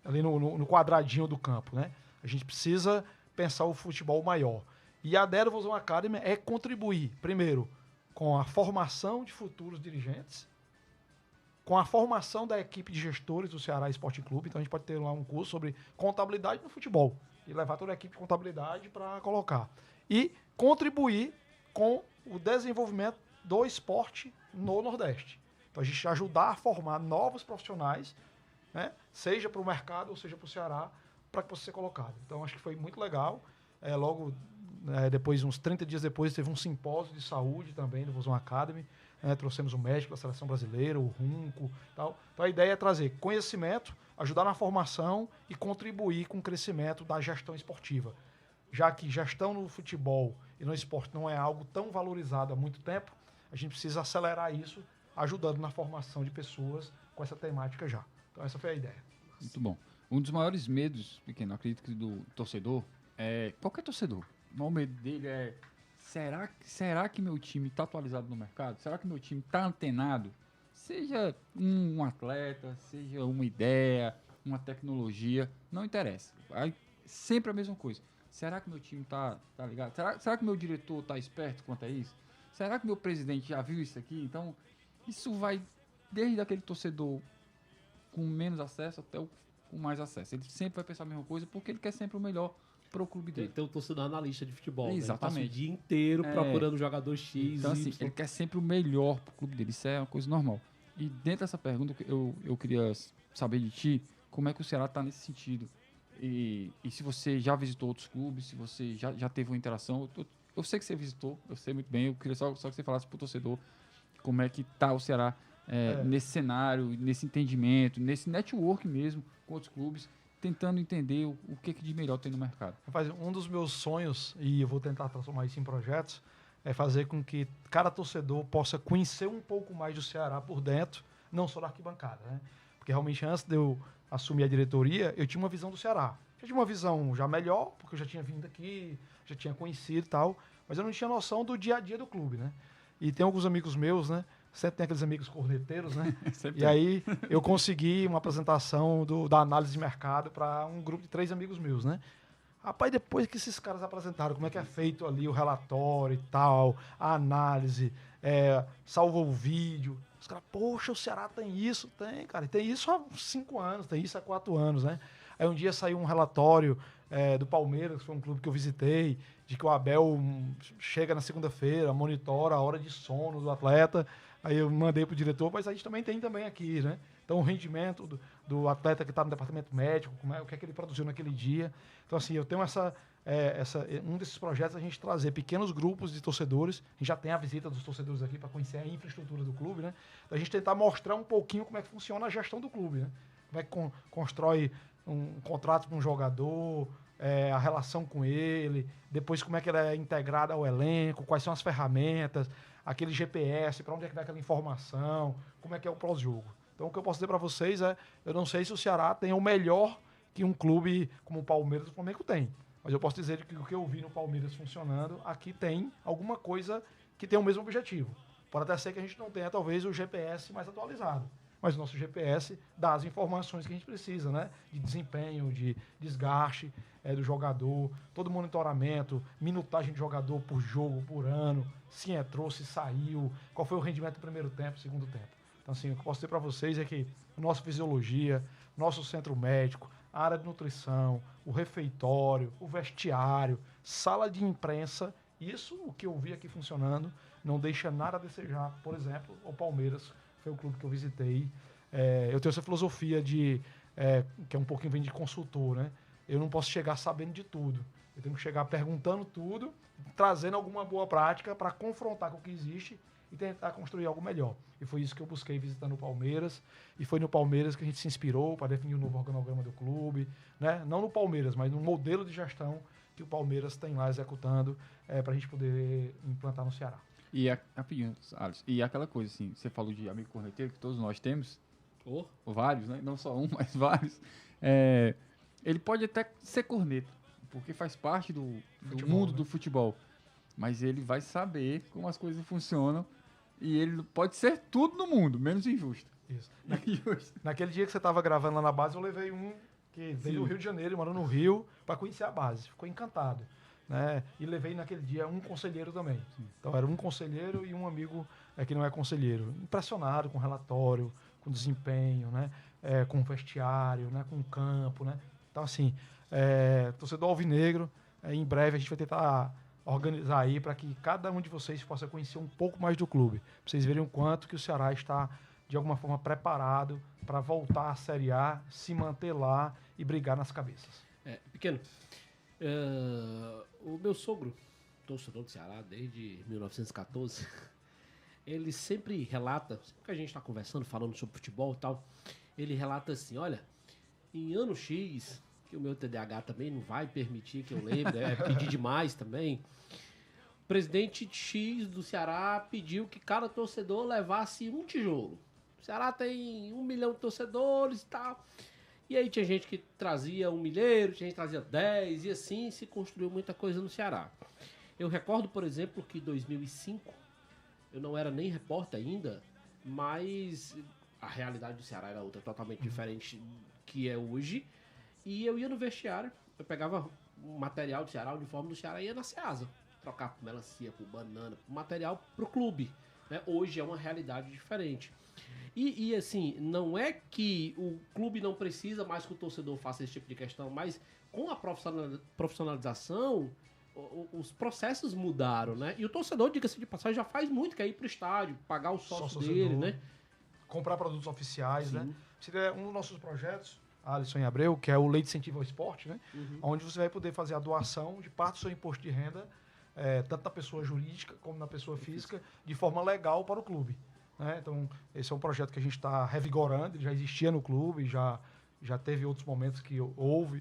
ali no quadradinho do campo, né? A gente precisa pensar o futebol maior. E a ideia do Vozão Academy é contribuir, primeiro, com a formação de futuros dirigentes, com a formação da equipe de gestores do Ceará Sporting Clube. Então a gente pode ter lá um curso sobre contabilidade no futebol e levar toda a equipe de contabilidade para colocar. E contribuir com o desenvolvimento do esporte no Nordeste. Então a gente ajudar a formar novos profissionais, né? Seja para o mercado ou seja para o Ceará, para que possa ser colocado. Então acho que foi muito legal. Logo depois, uns 30 dias depois, teve um simpósio de saúde também do Vozão Academy. né? Trouxemos o médico da seleção brasileira, o Runco e tal. Então a ideia é trazer conhecimento, ajudar na formação e contribuir com o crescimento da gestão esportiva. Já que gestão no futebol e no esporte não é algo tão valorizado há muito tempo, a gente precisa acelerar isso, ajudando na formação de pessoas com essa temática já. Então essa foi a ideia. Muito bom. Um dos maiores medos, pequeno, acredito que do torcedor, qualquer torcedor, o maior medo dele é: será que meu time está atualizado no mercado? Será que meu time está antenado? Seja um atleta, seja uma ideia, uma tecnologia, não interessa. Aí, sempre a mesma coisa. Será que meu time tá ligado? Será que meu diretor está esperto quanto a isso? Será que meu presidente já viu isso aqui? Então, isso vai desde aquele torcedor com menos acesso até o com mais acesso. Ele sempre vai pensar a mesma coisa porque ele quer sempre o melhor pro clube dele. Tem um torcedor analista de futebol. Exatamente. Né? Ele passa o dia inteiro procurando jogador X, então, assim, Y. ele quer sempre o melhor pro clube dele. Isso é uma coisa normal. E dentro dessa pergunta, eu queria saber de ti, como é que o Ceará está nesse sentido? E se você já visitou outros clubes, se você já teve uma interação. Eu sei que você visitou, eu sei muito bem. Eu queria só que você falasse pro torcedor como é que tá o Ceará nesse cenário, nesse entendimento, nesse network mesmo com outros clubes, tentando entender o que de melhor tem no mercado. Um dos meus sonhos, e eu vou tentar transformar isso em projetos, é fazer com que cada torcedor possa conhecer um pouco mais do Ceará por dentro, não só da arquibancada, né? Porque realmente antes de eu assumir a diretoria, eu tinha uma visão do Ceará. Eu tinha uma visão já melhor, porque eu já tinha vindo aqui, já tinha conhecido e tal, mas eu não tinha noção do dia a dia do clube, né? E tem alguns amigos meus, né? Sempre tem aqueles amigos corneteiros, né? E aí eu consegui uma apresentação da análise de mercado para um grupo de 3 amigos meus, né? Rapaz, depois que esses caras apresentaram como é que é feito ali o relatório e tal, a análise, salvou o vídeo, os caras, poxa, o Ceará tem isso? Tem, cara. E tem isso há 5 anos, tem isso há 4 anos, né? Aí um dia saiu um relatório do Palmeiras, que foi um clube que eu visitei, de que o Abel chega na segunda-feira, monitora a hora de sono do atleta. Aí eu mandei pro diretor, mas a gente também tem aqui, né? Então o rendimento do atleta que está no departamento médico, o que é que ele produziu naquele dia. Então assim, eu tenho um desses projetos a gente trazer pequenos grupos de torcedores. A gente já tem a visita dos torcedores aqui para conhecer a infraestrutura do clube, né? Então a gente tentar mostrar um pouquinho como é que funciona a gestão do clube, né? Como é que constrói um contrato com um jogador, a relação com ele, depois como é que ele é integrado ao elenco, quais são as ferramentas, aquele GPS, para onde é que vai aquela informação, como é que é o pós-jogo. Então o que eu posso dizer para vocês eu não sei se o Ceará tem o melhor que um clube como o Palmeiras ou o Flamengo tem, mas eu posso dizer que o que eu vi no Palmeiras funcionando, aqui tem alguma coisa que tem o mesmo objetivo. Pode até ser que a gente não tenha talvez o GPS mais atualizado, mas o nosso GPS dá as informações que a gente precisa, né? De desempenho, de desgaste do jogador, todo monitoramento, minutagem de jogador por jogo, por ano, se entrou, se saiu, qual foi o rendimento do primeiro tempo, segundo tempo. Então, assim, o que eu posso dizer para vocês é que a nossa fisiologia, nosso centro médico, a área de nutrição, o refeitório, o vestiário, sala de imprensa, isso, o que eu vi aqui funcionando, não deixa nada a desejar. Por exemplo, o Palmeiras foi o clube que eu visitei. Eu tenho essa filosofia que é um pouquinho vem de consultor, né? Eu não posso chegar sabendo de tudo. Eu tenho que chegar perguntando tudo, trazendo alguma boa prática para confrontar com o que existe e tentar construir algo melhor. E foi isso que eu busquei visitando o Palmeiras. E foi no Palmeiras que a gente se inspirou para definir o novo organograma do clube, né? Não no Palmeiras, mas no modelo de gestão que o Palmeiras tem lá executando para a gente poder implantar no Ceará. E rapidinho, Alisson, e aquela coisa assim, você falou de amigo corneteiro, que todos nós temos, vários, né? Não só um, mas vários. Ele pode até ser corneta, porque faz parte do mundo, né? Do futebol. Mas ele vai saber como as coisas funcionam e ele pode ser tudo no mundo, menos injusto. Isso. Naquele dia que você estava gravando lá na base, eu levei um que veio do Rio de Janeiro, morou no Rio, para conhecer a base. Ficou encantado. Né? E levei naquele dia um conselheiro também. Sim. Então era um conselheiro e um amigo que não é conselheiro. Impressionado com o relatório, com o desempenho, né? Com o vestiário, né? Com o campo. Né? Então, assim, torcedor alvinegro, em breve a gente vai tentar organizar aí para que cada um de vocês possa conhecer um pouco mais do clube. Para vocês verem o quanto que o Ceará está, de alguma forma, preparado para voltar à Série A, se manter lá e brigar nas cabeças. Pequeno, o meu sogro, torcedor do Ceará desde 1914, ele sempre relata, sempre que a gente está conversando, falando sobre futebol e tal, ele relata assim, olha, em ano X, que o meu TDAH também não vai permitir que eu lembre, é pedir demais também, o presidente X do Ceará pediu que cada torcedor levasse um tijolo. O Ceará tem 1 milhão de torcedores e tal. E aí tinha gente que trazia 1 milheiro, tinha gente que trazia 10, e assim se construiu muita coisa no Ceará. Eu recordo, por exemplo, que em 2005, eu não era nem repórter ainda, mas a realidade do Ceará era outra, totalmente diferente que é hoje. E eu ia no vestiário, eu pegava o material do Ceará, o uniforme do Ceará, e ia na Ceasa, trocar por melancia, por banana, por material pro clube. Né? Hoje é uma realidade diferente. E assim, não é que o clube não precisa mais que o torcedor faça esse tipo de questão, mas com a profissionalização, os processos mudaram, né? E o torcedor, diga-se de passagem, já faz muito, que é ir pro estádio, pagar o sócio dele, né? Comprar produtos oficiais, Sim. né? Seria um dos nossos projetos, Alisson e Abreu, que é o Lei de Incentivo ao Esporte, né? Onde você vai poder fazer a doação de parte do seu imposto de renda, tanto na pessoa jurídica como na pessoa física, de forma legal para o clube. Né? Então, esse é um projeto que a gente está revigorando, ele já existia no clube, já teve outros momentos que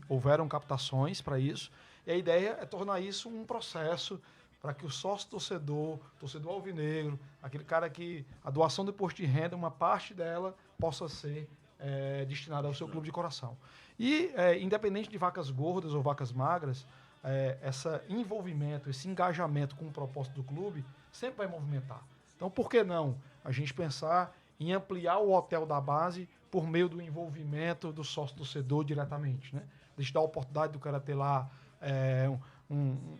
houveram captações para isso, e a ideia é tornar isso um processo para que o sócio-torcedor, torcedor alvinegro, aquele cara que a doação do imposto de renda, uma parte dela possa ser destinada ao seu clube de coração. E, independente de vacas gordas ou vacas magras, esse envolvimento, esse engajamento com o propósito do clube sempre vai movimentar. Então, por que não a gente pensar em ampliar o hotel da base por meio do envolvimento do sócio-torcedor diretamente, né? Deixa dar a oportunidade do cara ter lá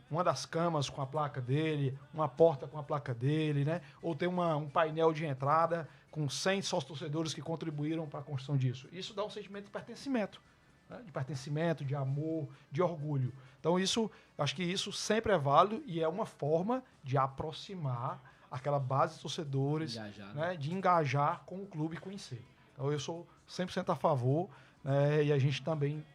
uma das camas com a placa dele, uma porta com a placa dele, né? Ou ter um painel de entrada com 100 sócios-torcedores que contribuíram para a construção disso. Isso dá um sentimento de pertencimento, né? De pertencimento, de amor, de orgulho. Então, acho que isso sempre é válido e é uma forma de aproximar aquela base de torcedores, né, de engajar com o clube e conhecer. Então, eu sou 100% a favor, né, e a gente também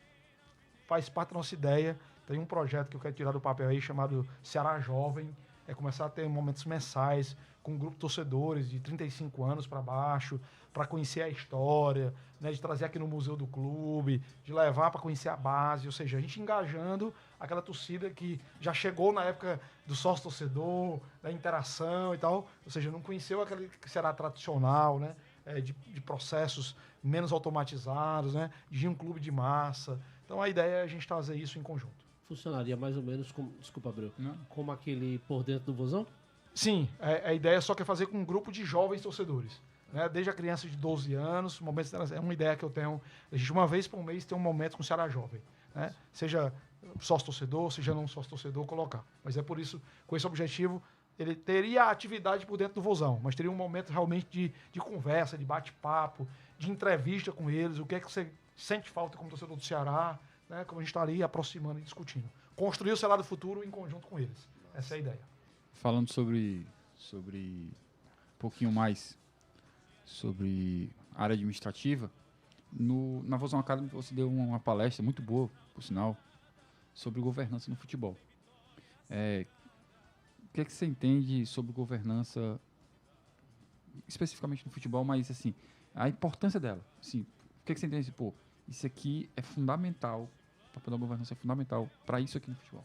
faz parte da nossa ideia. Tem um projeto que eu quero tirar do papel aí, chamado Ceará Jovem, começar a ter momentos mensais com um grupo de torcedores de 35 anos para baixo, para conhecer a história, né, de trazer aqui no museu do clube, de levar para conhecer a base, ou seja, a gente engajando aquela torcida que já chegou na época do sócio-torcedor, da interação e tal, ou seja, não conheceu aquele Ceará tradicional, né, de processos menos automatizados, né, de um clube de massa. Então a ideia é a gente trazer isso em conjunto. Funcionaria mais ou menos como, desculpa, Abreu, como aquele por dentro do Vozão? Sim, a ideia só que é fazer com um grupo de jovens torcedores. Né? Desde a criança de 12 anos, é uma ideia que eu tenho. A gente, uma vez por mês, tem um momento com o Ceará Jovem. Né? Seja sócio-torcedor, seja não sócio-torcedor, colocar. Mas é por isso, com esse objetivo, ele teria a atividade por dentro do Vozão, mas teria um momento realmente de conversa, de bate-papo, de entrevista com eles, o que é que você sente falta como torcedor do Ceará, né? Como a gente estaria aproximando e discutindo. Construir o Ceará do futuro em conjunto com eles. Essa é a ideia. Falando sobre um pouquinho mais sobre a área administrativa, na Vozão Academy você deu uma palestra muito boa, por sinal, sobre governança no futebol. O que é que você entende sobre governança, especificamente no futebol, mas assim, a importância dela? Assim, o que é que você entende? Isso aqui é fundamental, o papel da governança é fundamental para isso aqui no futebol.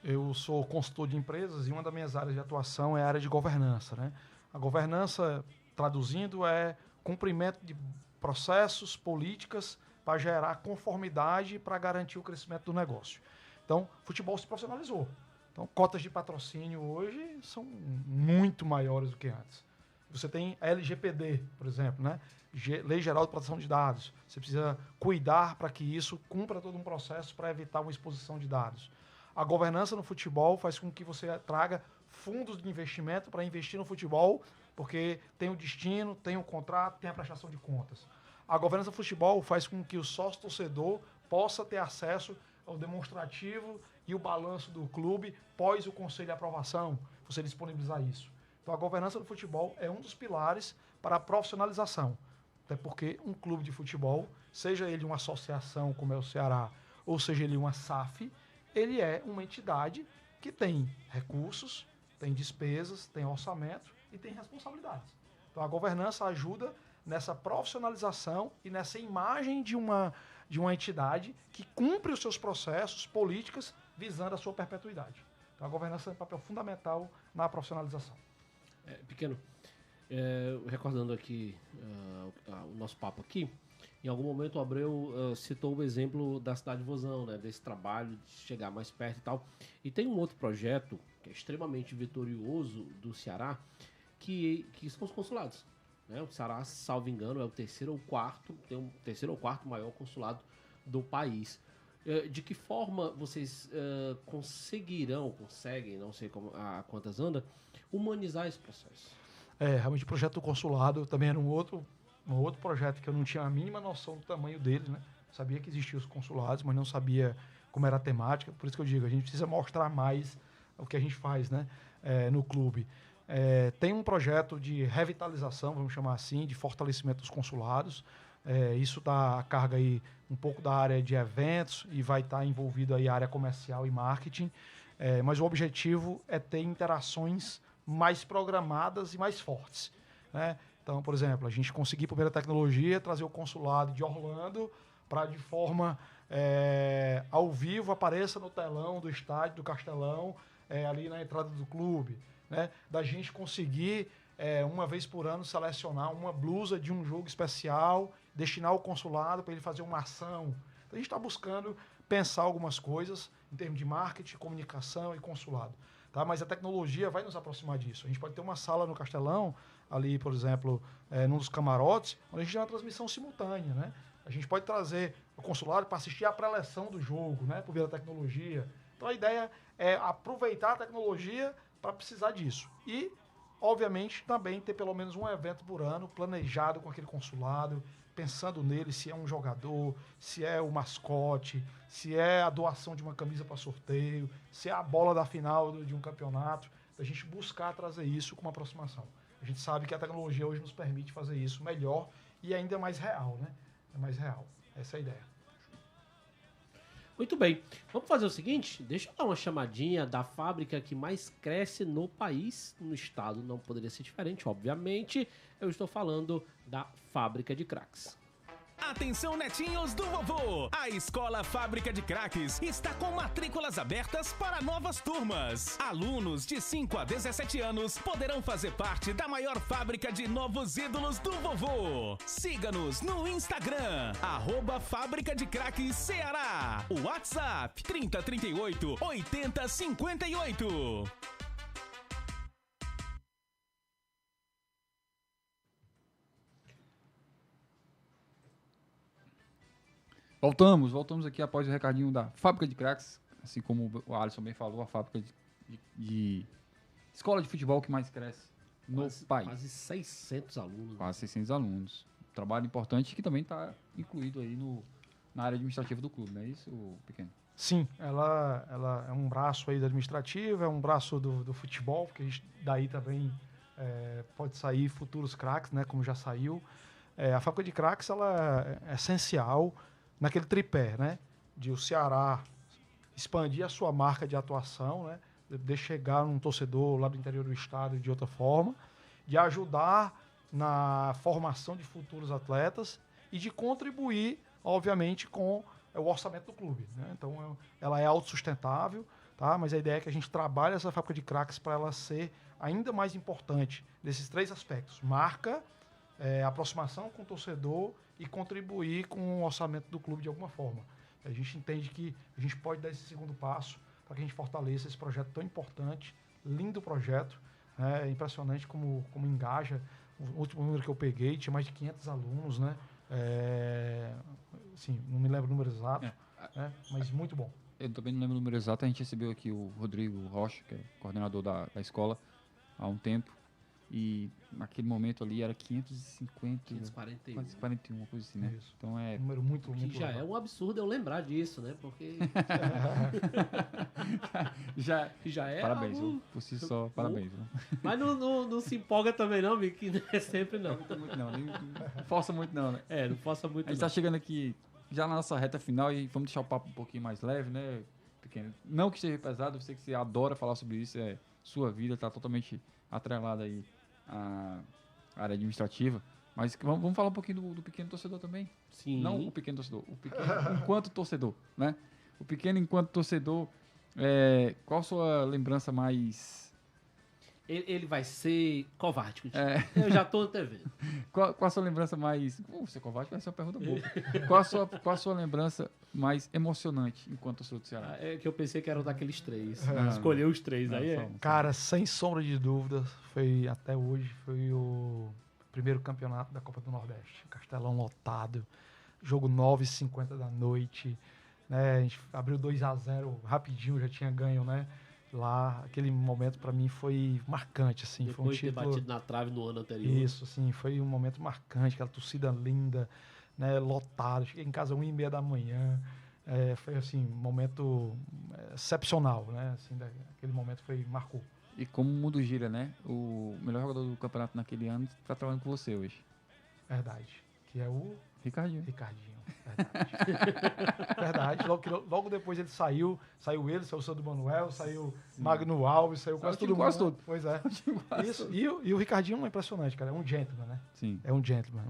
Eu sou consultor de empresas e uma das minhas áreas de atuação é a área de governança, né? A governança, traduzindo, é cumprimento de processos, políticas para gerar conformidade para garantir o crescimento do negócio. Então, o futebol se profissionalizou. Então, cotas de patrocínio hoje são muito maiores do que antes. Você tem a LGPD, por exemplo, né? Lei Geral de Proteção de Dados. Você precisa cuidar para que isso cumpra todo um processo para evitar uma exposição de dados. A governança no futebol faz com que você traga fundos de investimento para investir no futebol, porque tem o destino, tem o contrato, tem a prestação de contas. A governança do futebol faz com que o sócio-torcedor possa ter acesso ao demonstrativo e o balanço do clube pós o conselho de aprovação, você disponibilizar isso. Então, a governança do futebol é um dos pilares para a profissionalização. Até porque um clube de futebol, seja ele uma associação como é o Ceará, ou seja ele uma SAF, ele é uma entidade que tem recursos, tem despesas, tem orçamento e tem responsabilidades. Então a governança ajuda nessa profissionalização e nessa imagem de uma entidade que cumpre os seus processos, políticas, visando a sua perpetuidade. Então a governança tem um papel fundamental na profissionalização. Pequeno, recordando aqui o nosso papo aqui, em algum momento o Abreu citou o exemplo da cidade de Vozão, né, desse trabalho de chegar mais perto e tal. E tem um outro projeto que é extremamente vitorioso do Ceará, que são os consulados. Né? O Ceará, salvo engano, é o terceiro ou quarto maior consulado do país. De que forma vocês conseguem, não sei a quantas anda, humanizar esse processo? Realmente o projeto do consulado também era um outro projeto que eu não tinha a mínima noção do tamanho dele, né? Sabia que existiam os consulados, mas não sabia como era a temática. Por isso que eu digo, a gente precisa mostrar mais o que a gente faz, né? No clube. Tem um projeto de revitalização, vamos chamar assim, de fortalecimento dos consulados. Isso dá a carga aí um pouco da área de eventos e vai estar envolvido aí a área comercial e marketing. Mas o objetivo é ter interações mais programadas e mais fortes, né? Então, por exemplo, a gente conseguir, por meio da tecnologia, trazer o consulado de Orlando para, de forma ao vivo, apareça no telão do estádio, do Castelão, ali na entrada do clube. Né? Da gente conseguir, uma vez por ano, selecionar uma blusa de um jogo especial, destinar ao consulado para ele fazer uma ação. Então, a gente está buscando pensar algumas coisas em termos de marketing, comunicação e consulado. Tá? Mas a tecnologia vai nos aproximar disso. A gente pode ter uma sala no Castelão, ali, por exemplo, num dos camarotes, onde a gente tem uma transmissão simultânea. Né? A gente pode trazer o consulado para assistir a pré-eleção do jogo, né? Por meio da tecnologia. Então, a ideia é aproveitar a tecnologia para precisar disso. E, obviamente, também ter pelo menos um evento por ano planejado com aquele consulado, pensando nele, se é um jogador, se é o mascote, se é a doação de uma camisa para sorteio, se é a bola da final de um campeonato, a gente buscar trazer isso com uma aproximação. A gente sabe que a tecnologia hoje nos permite fazer isso melhor e ainda mais real, né? É mais real. Essa é a ideia. Muito bem. Vamos fazer o seguinte, deixa eu dar uma chamadinha da fábrica que mais cresce no país, no estado não poderia ser diferente, obviamente. Eu estou falando da Fábrica de Craques. Atenção, netinhos do vovô! A Escola Fábrica de Craques está com matrículas abertas para novas turmas. Alunos de 5 a 17 anos poderão fazer parte da maior fábrica de novos ídolos do vovô. Siga-nos no Instagram, @Fábrica de Craques Ceará. O WhatsApp, 3038 8058. Voltamos aqui após o recadinho da Fábrica de Craques, assim como o Alisson bem falou, a fábrica de escola de futebol que mais cresce no país. Quase 600 alunos. Quase 600 alunos. Trabalho importante que também está incluído aí na área administrativa do clube, não é isso, Pequeno? Sim, ela é um braço aí do administrativo, é um braço do futebol, porque a gente, daí também pode sair futuros craques, né, como já saiu. A Fábrica de Craques ela é essencial naquele tripé, né, de o Ceará expandir a sua marca de atuação, né, de chegar num torcedor lá do interior do estado de outra forma, de ajudar na formação de futuros atletas e de contribuir, obviamente, com o orçamento do clube. Né? Então, ela é autossustentável, tá? Mas a ideia é que a gente trabalhe essa Fábrica de Craques para ela ser ainda mais importante desses três aspectos: marca, aproximação com o torcedor e contribuir com o orçamento do clube de alguma forma. A gente entende que a gente pode dar esse segundo passo para que a gente fortaleça esse projeto tão importante, lindo projeto, né? É impressionante como engaja. O último número que eu peguei tinha mais de 500 alunos, né? Assim, não me lembro o número exato, né? Mas muito bom. Eu também não lembro o número exato, a gente recebeu aqui o Rodrigo Rocha, que é coordenador da escola, há um tempo. E naquele momento ali era 541, uma coisa assim, né? Isso. Então Um número muito já legal. é um absurdo eu lembrar disso, né? Porque já é parabéns, algo... por si só, parabéns. Viu? Mas não se empolga também não, Mico, que não é sempre não. Não força muito não, né? Não força muito A gente tá chegando aqui já na nossa reta final e vamos deixar o papo um pouquinho mais leve, né? Pequeno. Não que esteja pesado, eu sei que você adora falar sobre isso, é sua vida, está totalmente atrelada aí à área administrativa. Mas vamos falar um pouquinho do pequeno torcedor também. Sim. Não o pequeno torcedor, o pequeno enquanto torcedor, né? O pequeno enquanto torcedor, qual a sua lembrança mais... Ele vai ser covarde contigo. Eu já tô antevendo. Qual a sua lembrança mais... ser covarde vai ser uma pergunta boa. Qual a sua lembrança mais emocionante enquanto torcedor do Ceará? É que eu pensei que eram daqueles 3. Escolheu os 3, aí é. Cara, sem sombra de dúvidas, até hoje, foi o primeiro campeonato da Copa do Nordeste. Castelão lotado, jogo 9h50 da noite, né? A gente abriu 2-0 rapidinho, já tinha ganho, né? Lá, aquele momento pra mim foi marcante, assim. Depois foi um de ter título... batido na trave no ano anterior. Isso, assim, foi um momento marcante, aquela torcida linda, né? Lotado. Cheguei em casa 1h30 da manhã. Foi, assim, um momento excepcional, né? Assim, aquele momento marcou. E como o mundo gira, né? O melhor jogador do campeonato naquele ano está trabalhando com você hoje. Verdade. Que é o... Ricardinho. Verdade. Verdade. Logo depois ele saiu ele, saiu o Sandro Manuel, saiu Magno Alves, saiu quase todo mundo. Quase todo. Pois é. Isso. E o Ricardinho é impressionante, cara. É um gentleman, né? Sim. É um gentleman.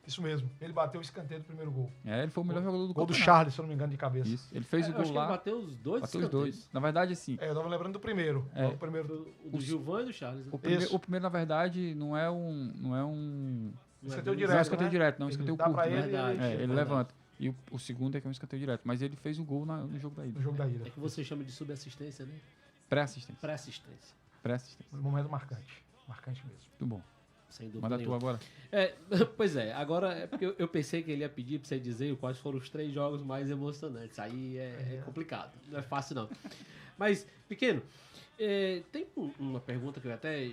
Isso mesmo. Ele bateu o escanteio do primeiro gol. Ele foi o melhor jogador do gol campeonato. do Charles, se eu não me engano, de cabeça. Isso. Ele fez o gol acho lá. Que ele bateu os dois. Bateu os dois. Na verdade, assim... eu tava lembrando do primeiro. O primeiro O do Gilvan e do Charles. Né? O primeiro, na verdade, não é um escanteio direto. Não é um escanteio direto, não. É um escanteio curto. Ele levanta. levanta. E o segundo é que é um escanteio direto. Mas ele fez o gol no jogo da ida. É que você chama de subassistência, né? Pré-assistência. Um momento marcante. Marcante mesmo. Muito bom. Sem dúvida Manda nenhuma. tu agora. Pois é, agora é porque eu pensei que ele ia pedir pra você dizer quais foram os 3 jogos mais emocionantes. Aí é complicado, não é fácil não. Mas, Pequeno, tem uma pergunta que eu até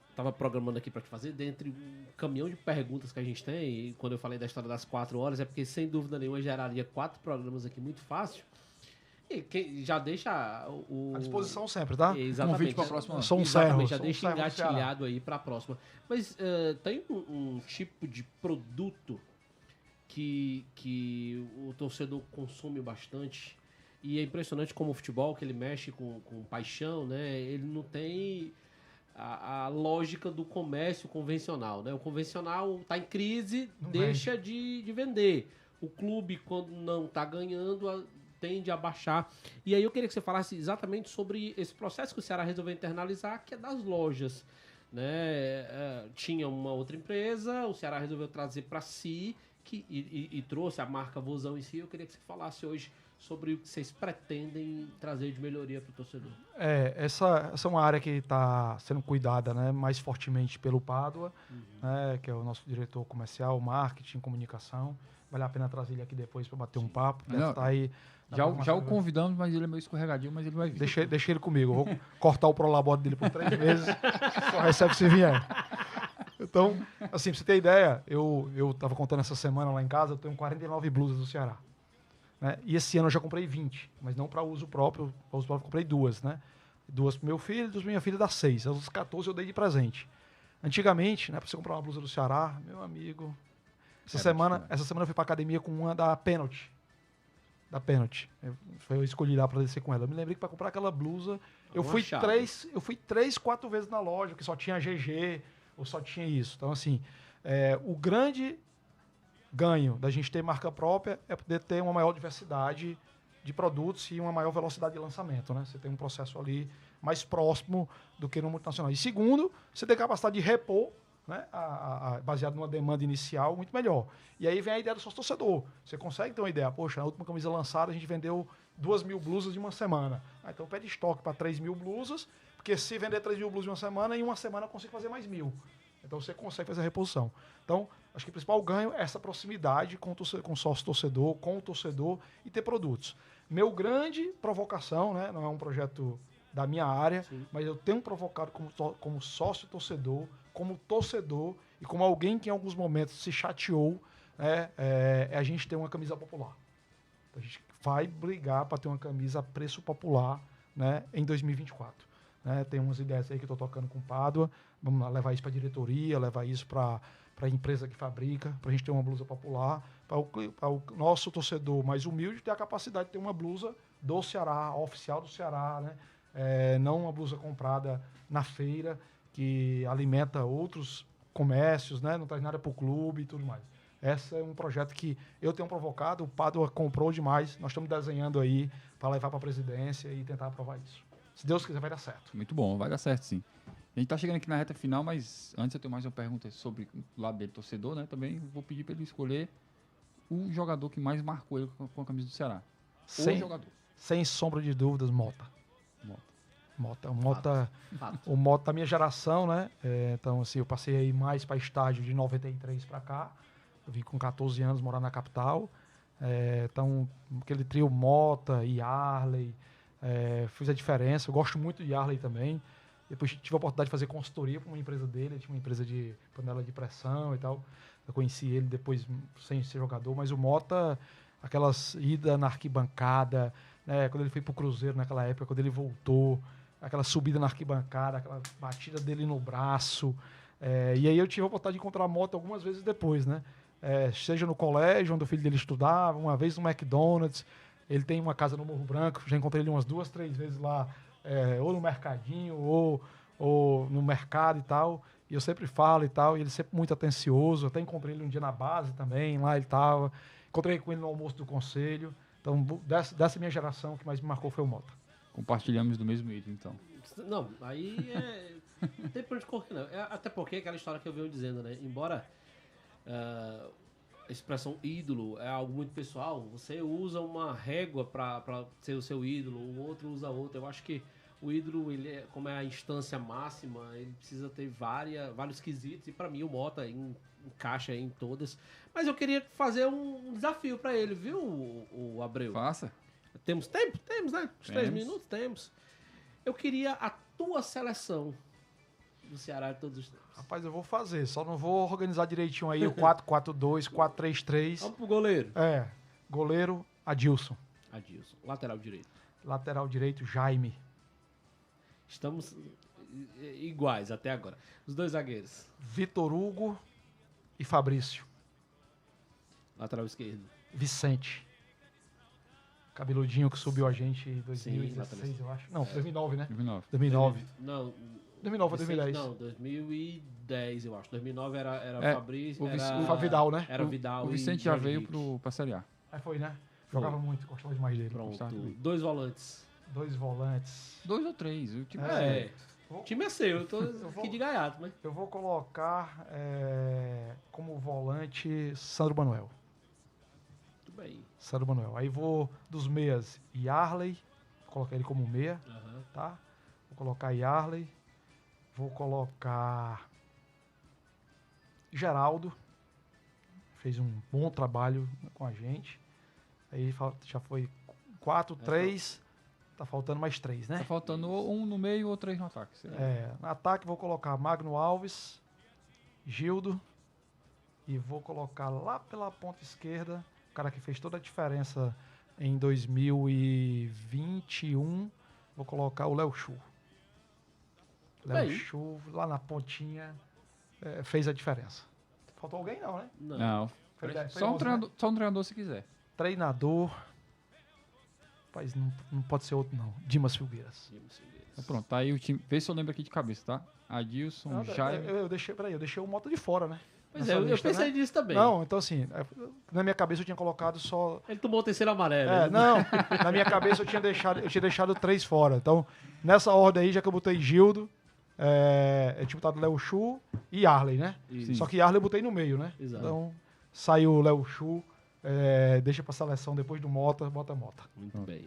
estava programando aqui para te fazer, dentre um caminhão de perguntas que a gente tem, e quando eu falei da história das 4 horas, é porque sem dúvida nenhuma geraria 4 programas aqui muito fácil. E que já deixa à disposição sempre, tá? Exatamente. Convite para a próxima. Sou um servo. Já deixa engatilhado aí para a próxima. Mas tem um tipo de produto que o torcedor consome bastante, e é impressionante como o futebol, que ele mexe com paixão, né? Ele não tem a lógica do comércio convencional, né? O convencional está em crise, deixa de vender. O clube, quando não está ganhando, tende a baixar. E aí eu queria que você falasse exatamente sobre esse processo que o Ceará resolveu internalizar, que é das lojas, né? Tinha uma outra empresa, o Ceará resolveu trazer para si e trouxe a marca Vozão em si. Eu queria que você falasse hoje sobre o que vocês pretendem trazer de melhoria para o torcedor. Essa é uma área que está sendo cuidada, né, mais fortemente pelo Pádua, né, que é o nosso diretor comercial, marketing, comunicação. Vale a pena trazer ele aqui depois para bater um papo. Tá aí, já o convidamos, mas ele é meio escorregadinho, mas ele vai vir. Deixa ele comigo. Eu vou cortar o prolabore dele por 3 meses. Só recebe se vier. Então, assim, pra você ter ideia, eu tava contando essa semana lá em casa, eu tenho 49 blusas do Ceará. Né? E esse ano eu já comprei 20, mas não para uso próprio. Para uso próprio eu comprei 2, né? 2 pro meu filho e 2 pra minha filha, dá 6. Os 14 eu dei de presente. Antigamente, né, para você comprar uma blusa do Ceará, meu amigo, essa semana eu fui pra academia com uma da Penalty. Eu escolhi lá para descer com ela. Eu me lembrei que para comprar aquela blusa, eu fui 3, 4 vezes na loja, que só tinha GG, ou só tinha isso. Então, assim, o grande ganho da gente ter marca própria é poder ter uma maior diversidade de produtos e uma maior velocidade de lançamento, né? Você tem um processo ali mais próximo do que no multinacional. E segundo, você tem capacidade de repor, né, baseado numa demanda inicial muito melhor. E aí vem a ideia do sócio torcedor. Você consegue ter uma ideia, poxa, na última camisa lançada a gente vendeu 2.000 blusas de uma semana. Então pede estoque para 3.000 blusas, porque se vender 3.000 blusas em uma semana, em uma semana eu consigo fazer mais 1.000. Então você consegue fazer a reposição. Então, acho que o principal ganho é essa proximidade com o sócio torcedor, com o torcedor e ter produtos. Meu grande provocação, né, não é um projeto da minha área, sim, mas eu tenho provocado como sócio torcedor, como torcedor e como alguém que em alguns momentos se chateou, né, a gente ter uma camisa popular. Então, a gente vai brigar para ter uma camisa a preço popular, né, em 2024. Né? Tem umas ideias aí que eu estou tocando com o Pádua, vamos levar isso para a diretoria, levar isso para a empresa que fabrica, para a gente ter uma blusa popular, para o nosso torcedor mais humilde ter a capacidade de ter uma blusa do Ceará, oficial do Ceará, né? Não uma blusa comprada na feira, que alimenta outros comércios, né? Não traz nada para o clube e tudo mais. Esse é um projeto que eu tenho provocado, o Pádua comprou demais, nós estamos desenhando aí para levar para a presidência e tentar aprovar isso. Se Deus quiser, vai dar certo. Muito bom, vai dar certo sim. A gente tá chegando aqui na reta final, mas antes eu tenho mais uma pergunta sobre o lado dele, torcedor, né? Também vou pedir para ele escolher o jogador que mais marcou ele com a camisa do Ceará. Jogador. Sem sombra de dúvidas, Mota. Fato. O Mota da minha geração, né? Então, assim, eu passei aí mais para estágio de 93 para cá. Eu vim com 14 anos morar na capital. Então, aquele trio Mota e Yarley fez a diferença. Eu gosto muito de Yarley também. Depois tive a oportunidade de fazer consultoria para uma empresa dele. Ele tinha uma empresa de panela de pressão e tal. Eu conheci ele depois sem ser jogador. Mas o Mota, aquelas idas na arquibancada, né? Quando ele foi para o Cruzeiro naquela época, quando ele voltou, aquela subida na arquibancada, aquela batida dele no braço. E aí eu tive a oportunidade de encontrar a Mota algumas vezes depois, né? Seja no colégio, onde o filho dele estudava, uma vez no McDonald's. Ele tem uma casa no Morro Branco, já encontrei ele umas 2, 3 vezes lá, ou no mercadinho, ou no mercado e tal. E eu sempre falo e tal, e ele sempre muito atencioso. Até encontrei ele um dia na base também, lá ele estava. Encontrei com ele no almoço do conselho. Então, dessa minha geração, o que mais me marcou foi o Mota. Compartilhamos do mesmo ídolo, então. Não, aí não tem pra onde correr, não. Até porque aquela história que eu venho dizendo, né? Embora a expressão ídolo é algo muito pessoal, você usa uma régua pra ser o seu ídolo, o outro usa outra. Eu acho que o ídolo, ele como é a instância máxima, ele precisa ter vários quesitos, e pra mim o Mota encaixa em todas. Mas eu queria fazer um desafio pra ele, viu, o Abreu? Faça. Temos tempo? Temos, né? Uns 3 Temos. minutos? Temos. Eu queria a tua seleção do Ceará de todos os tempos. Rapaz, eu vou fazer, só não vou organizar direitinho aí o 4-4-2, 4-3-3. Vamos pro goleiro. Goleiro, Adilson. Adilson. Lateral direito. Lateral direito, Jaime. Estamos iguais até agora. Os dois zagueiros. Vitor Hugo e Fabrício. Lateral esquerdo. Vicente. Cabeludinho que subiu a gente em Sim, 2016, eu acho. Não, 2009, né? 2009. 2009. Não. 2009 ou Vicente, 2010? Não, 2010, eu acho. 2009 era Fabrício. O Vidal, né? Era Vidal. O Vicente e já Jorge veio Henrique. pra Série A. Aí foi, né? Jogava muito, gostava demais dele. Pronto. Gostava também. 2 volantes. 2 volantes. 2 ou 3. O time O time é seu, eu tô aqui de gaiato, né? Eu vou colocar como volante Sandro Manuel. Muito bem. Sandro Manuel. Aí vou dos meias, Yarley. Vou colocar ele como meia, Aham. tá? Vou colocar Yarley. Vou colocar Geraldo. Fez um bom trabalho com a gente. Aí já foi 4, 3. Tá faltando mais 3, né? Tá faltando ou um no meio ou 3 no ataque. No ataque vou colocar Magno Alves, Gildo. E vou colocar lá pela ponta esquerda, o cara que fez toda a diferença em 2021. Vou colocar o Léo Chu. Léo Chu, lá na pontinha, fez a diferença. Faltou alguém não, né? Não. Foi Só um 11, né? treinador se quiser. Treinador. Rapaz, não pode ser outro não. Dimas Filgueiras. Então pronto, tá aí o time. Vê se eu lembro aqui de cabeça, tá? Adilson, Não, Jaime. eu deixei o Mota de fora, né? Pois Nessa eu lista, pensei né? nisso também. Não, então assim, na minha cabeça eu tinha colocado só... Ele tomou o terceiro amarelo. Ele- Não, na minha cabeça eu tinha deixado 3 fora. Então, nessa ordem aí, já que eu botei Gildo, eu tinha botado Léo Chu e Yarley, né? Isso. Só que Yarley eu botei no meio, né? Exato. Então, saiu o Léo Chu, deixa pra seleção depois do Mota, bota Mota. Muito bem.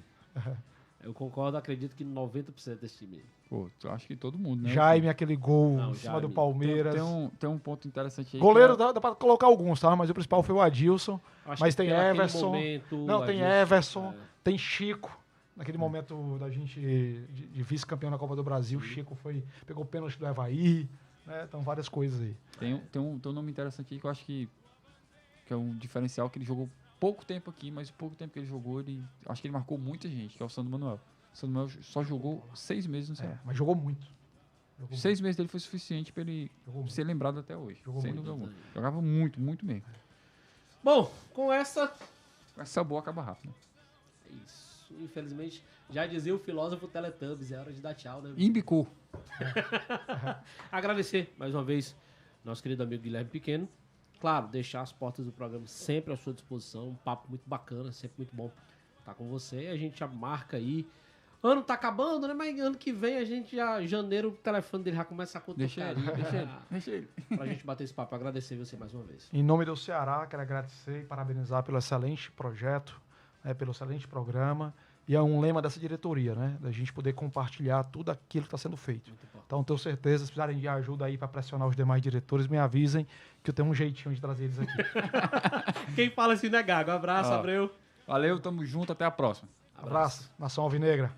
Eu concordo, acredito que 90% desse time. Pô, eu acho que todo mundo, né? Jaime, aquele gol Não, em cima Jaime. do Palmeiras. Tem um ponto interessante aí. Goleiro que dá pra colocar alguns, tá? Mas o principal foi o Adilson. Acho Mas que tem pelo aquele Everson. momento, Não, tem Adilson, Everson, tem Chico. Naquele momento da gente de vice-campeão na Copa do Brasil, o Chico pegou o pênalti do Avaí, né? Então várias coisas aí. tem um nome interessante aí que eu acho que é um diferencial, que ele jogou pouco tempo aqui, mas o pouco tempo que ele jogou, acho que ele marcou muita gente, que é o Sandro Manuel. O Sandro Manuel só jogou 6 meses no Ceará. Mas jogou muito. 6 meses dele foi suficiente pra ele Jogou muito. ser lembrado até hoje. Jogou sem muito. dúvida alguma. Jogava muito, muito mesmo. Bom, com essa... Essa boa acaba rápido. Isso. abraço. Infelizmente, já dizia o filósofo Teletubbies, é hora de dar tchau, né? Imbicou. Agradecer, mais uma vez, nosso querido amigo Guilherme Pequeno. Claro, deixar as portas do programa sempre à sua disposição. Um papo muito bacana, sempre muito bom estar com você. A gente já marca aí. Ano tá acabando, né? Mas ano que vem a gente já, janeiro, o telefone dele já começa a cutucar. Deixa ele. Pra gente bater esse papo. Agradecer você mais uma vez. Em nome do Ceará, quero agradecer e parabenizar pelo excelente projeto, né, pelo excelente programa. E é um lema dessa diretoria, né? Da gente poder compartilhar tudo aquilo que está sendo feito. Então, tenho certeza, se precisarem de ajuda aí para pressionar os demais diretores, me avisem que eu tenho um jeitinho de trazer eles aqui. Quem fala assim não é gago. Abraço, Abreu. Valeu, tamo junto, até a próxima. Abraço, Nação Alvinegra.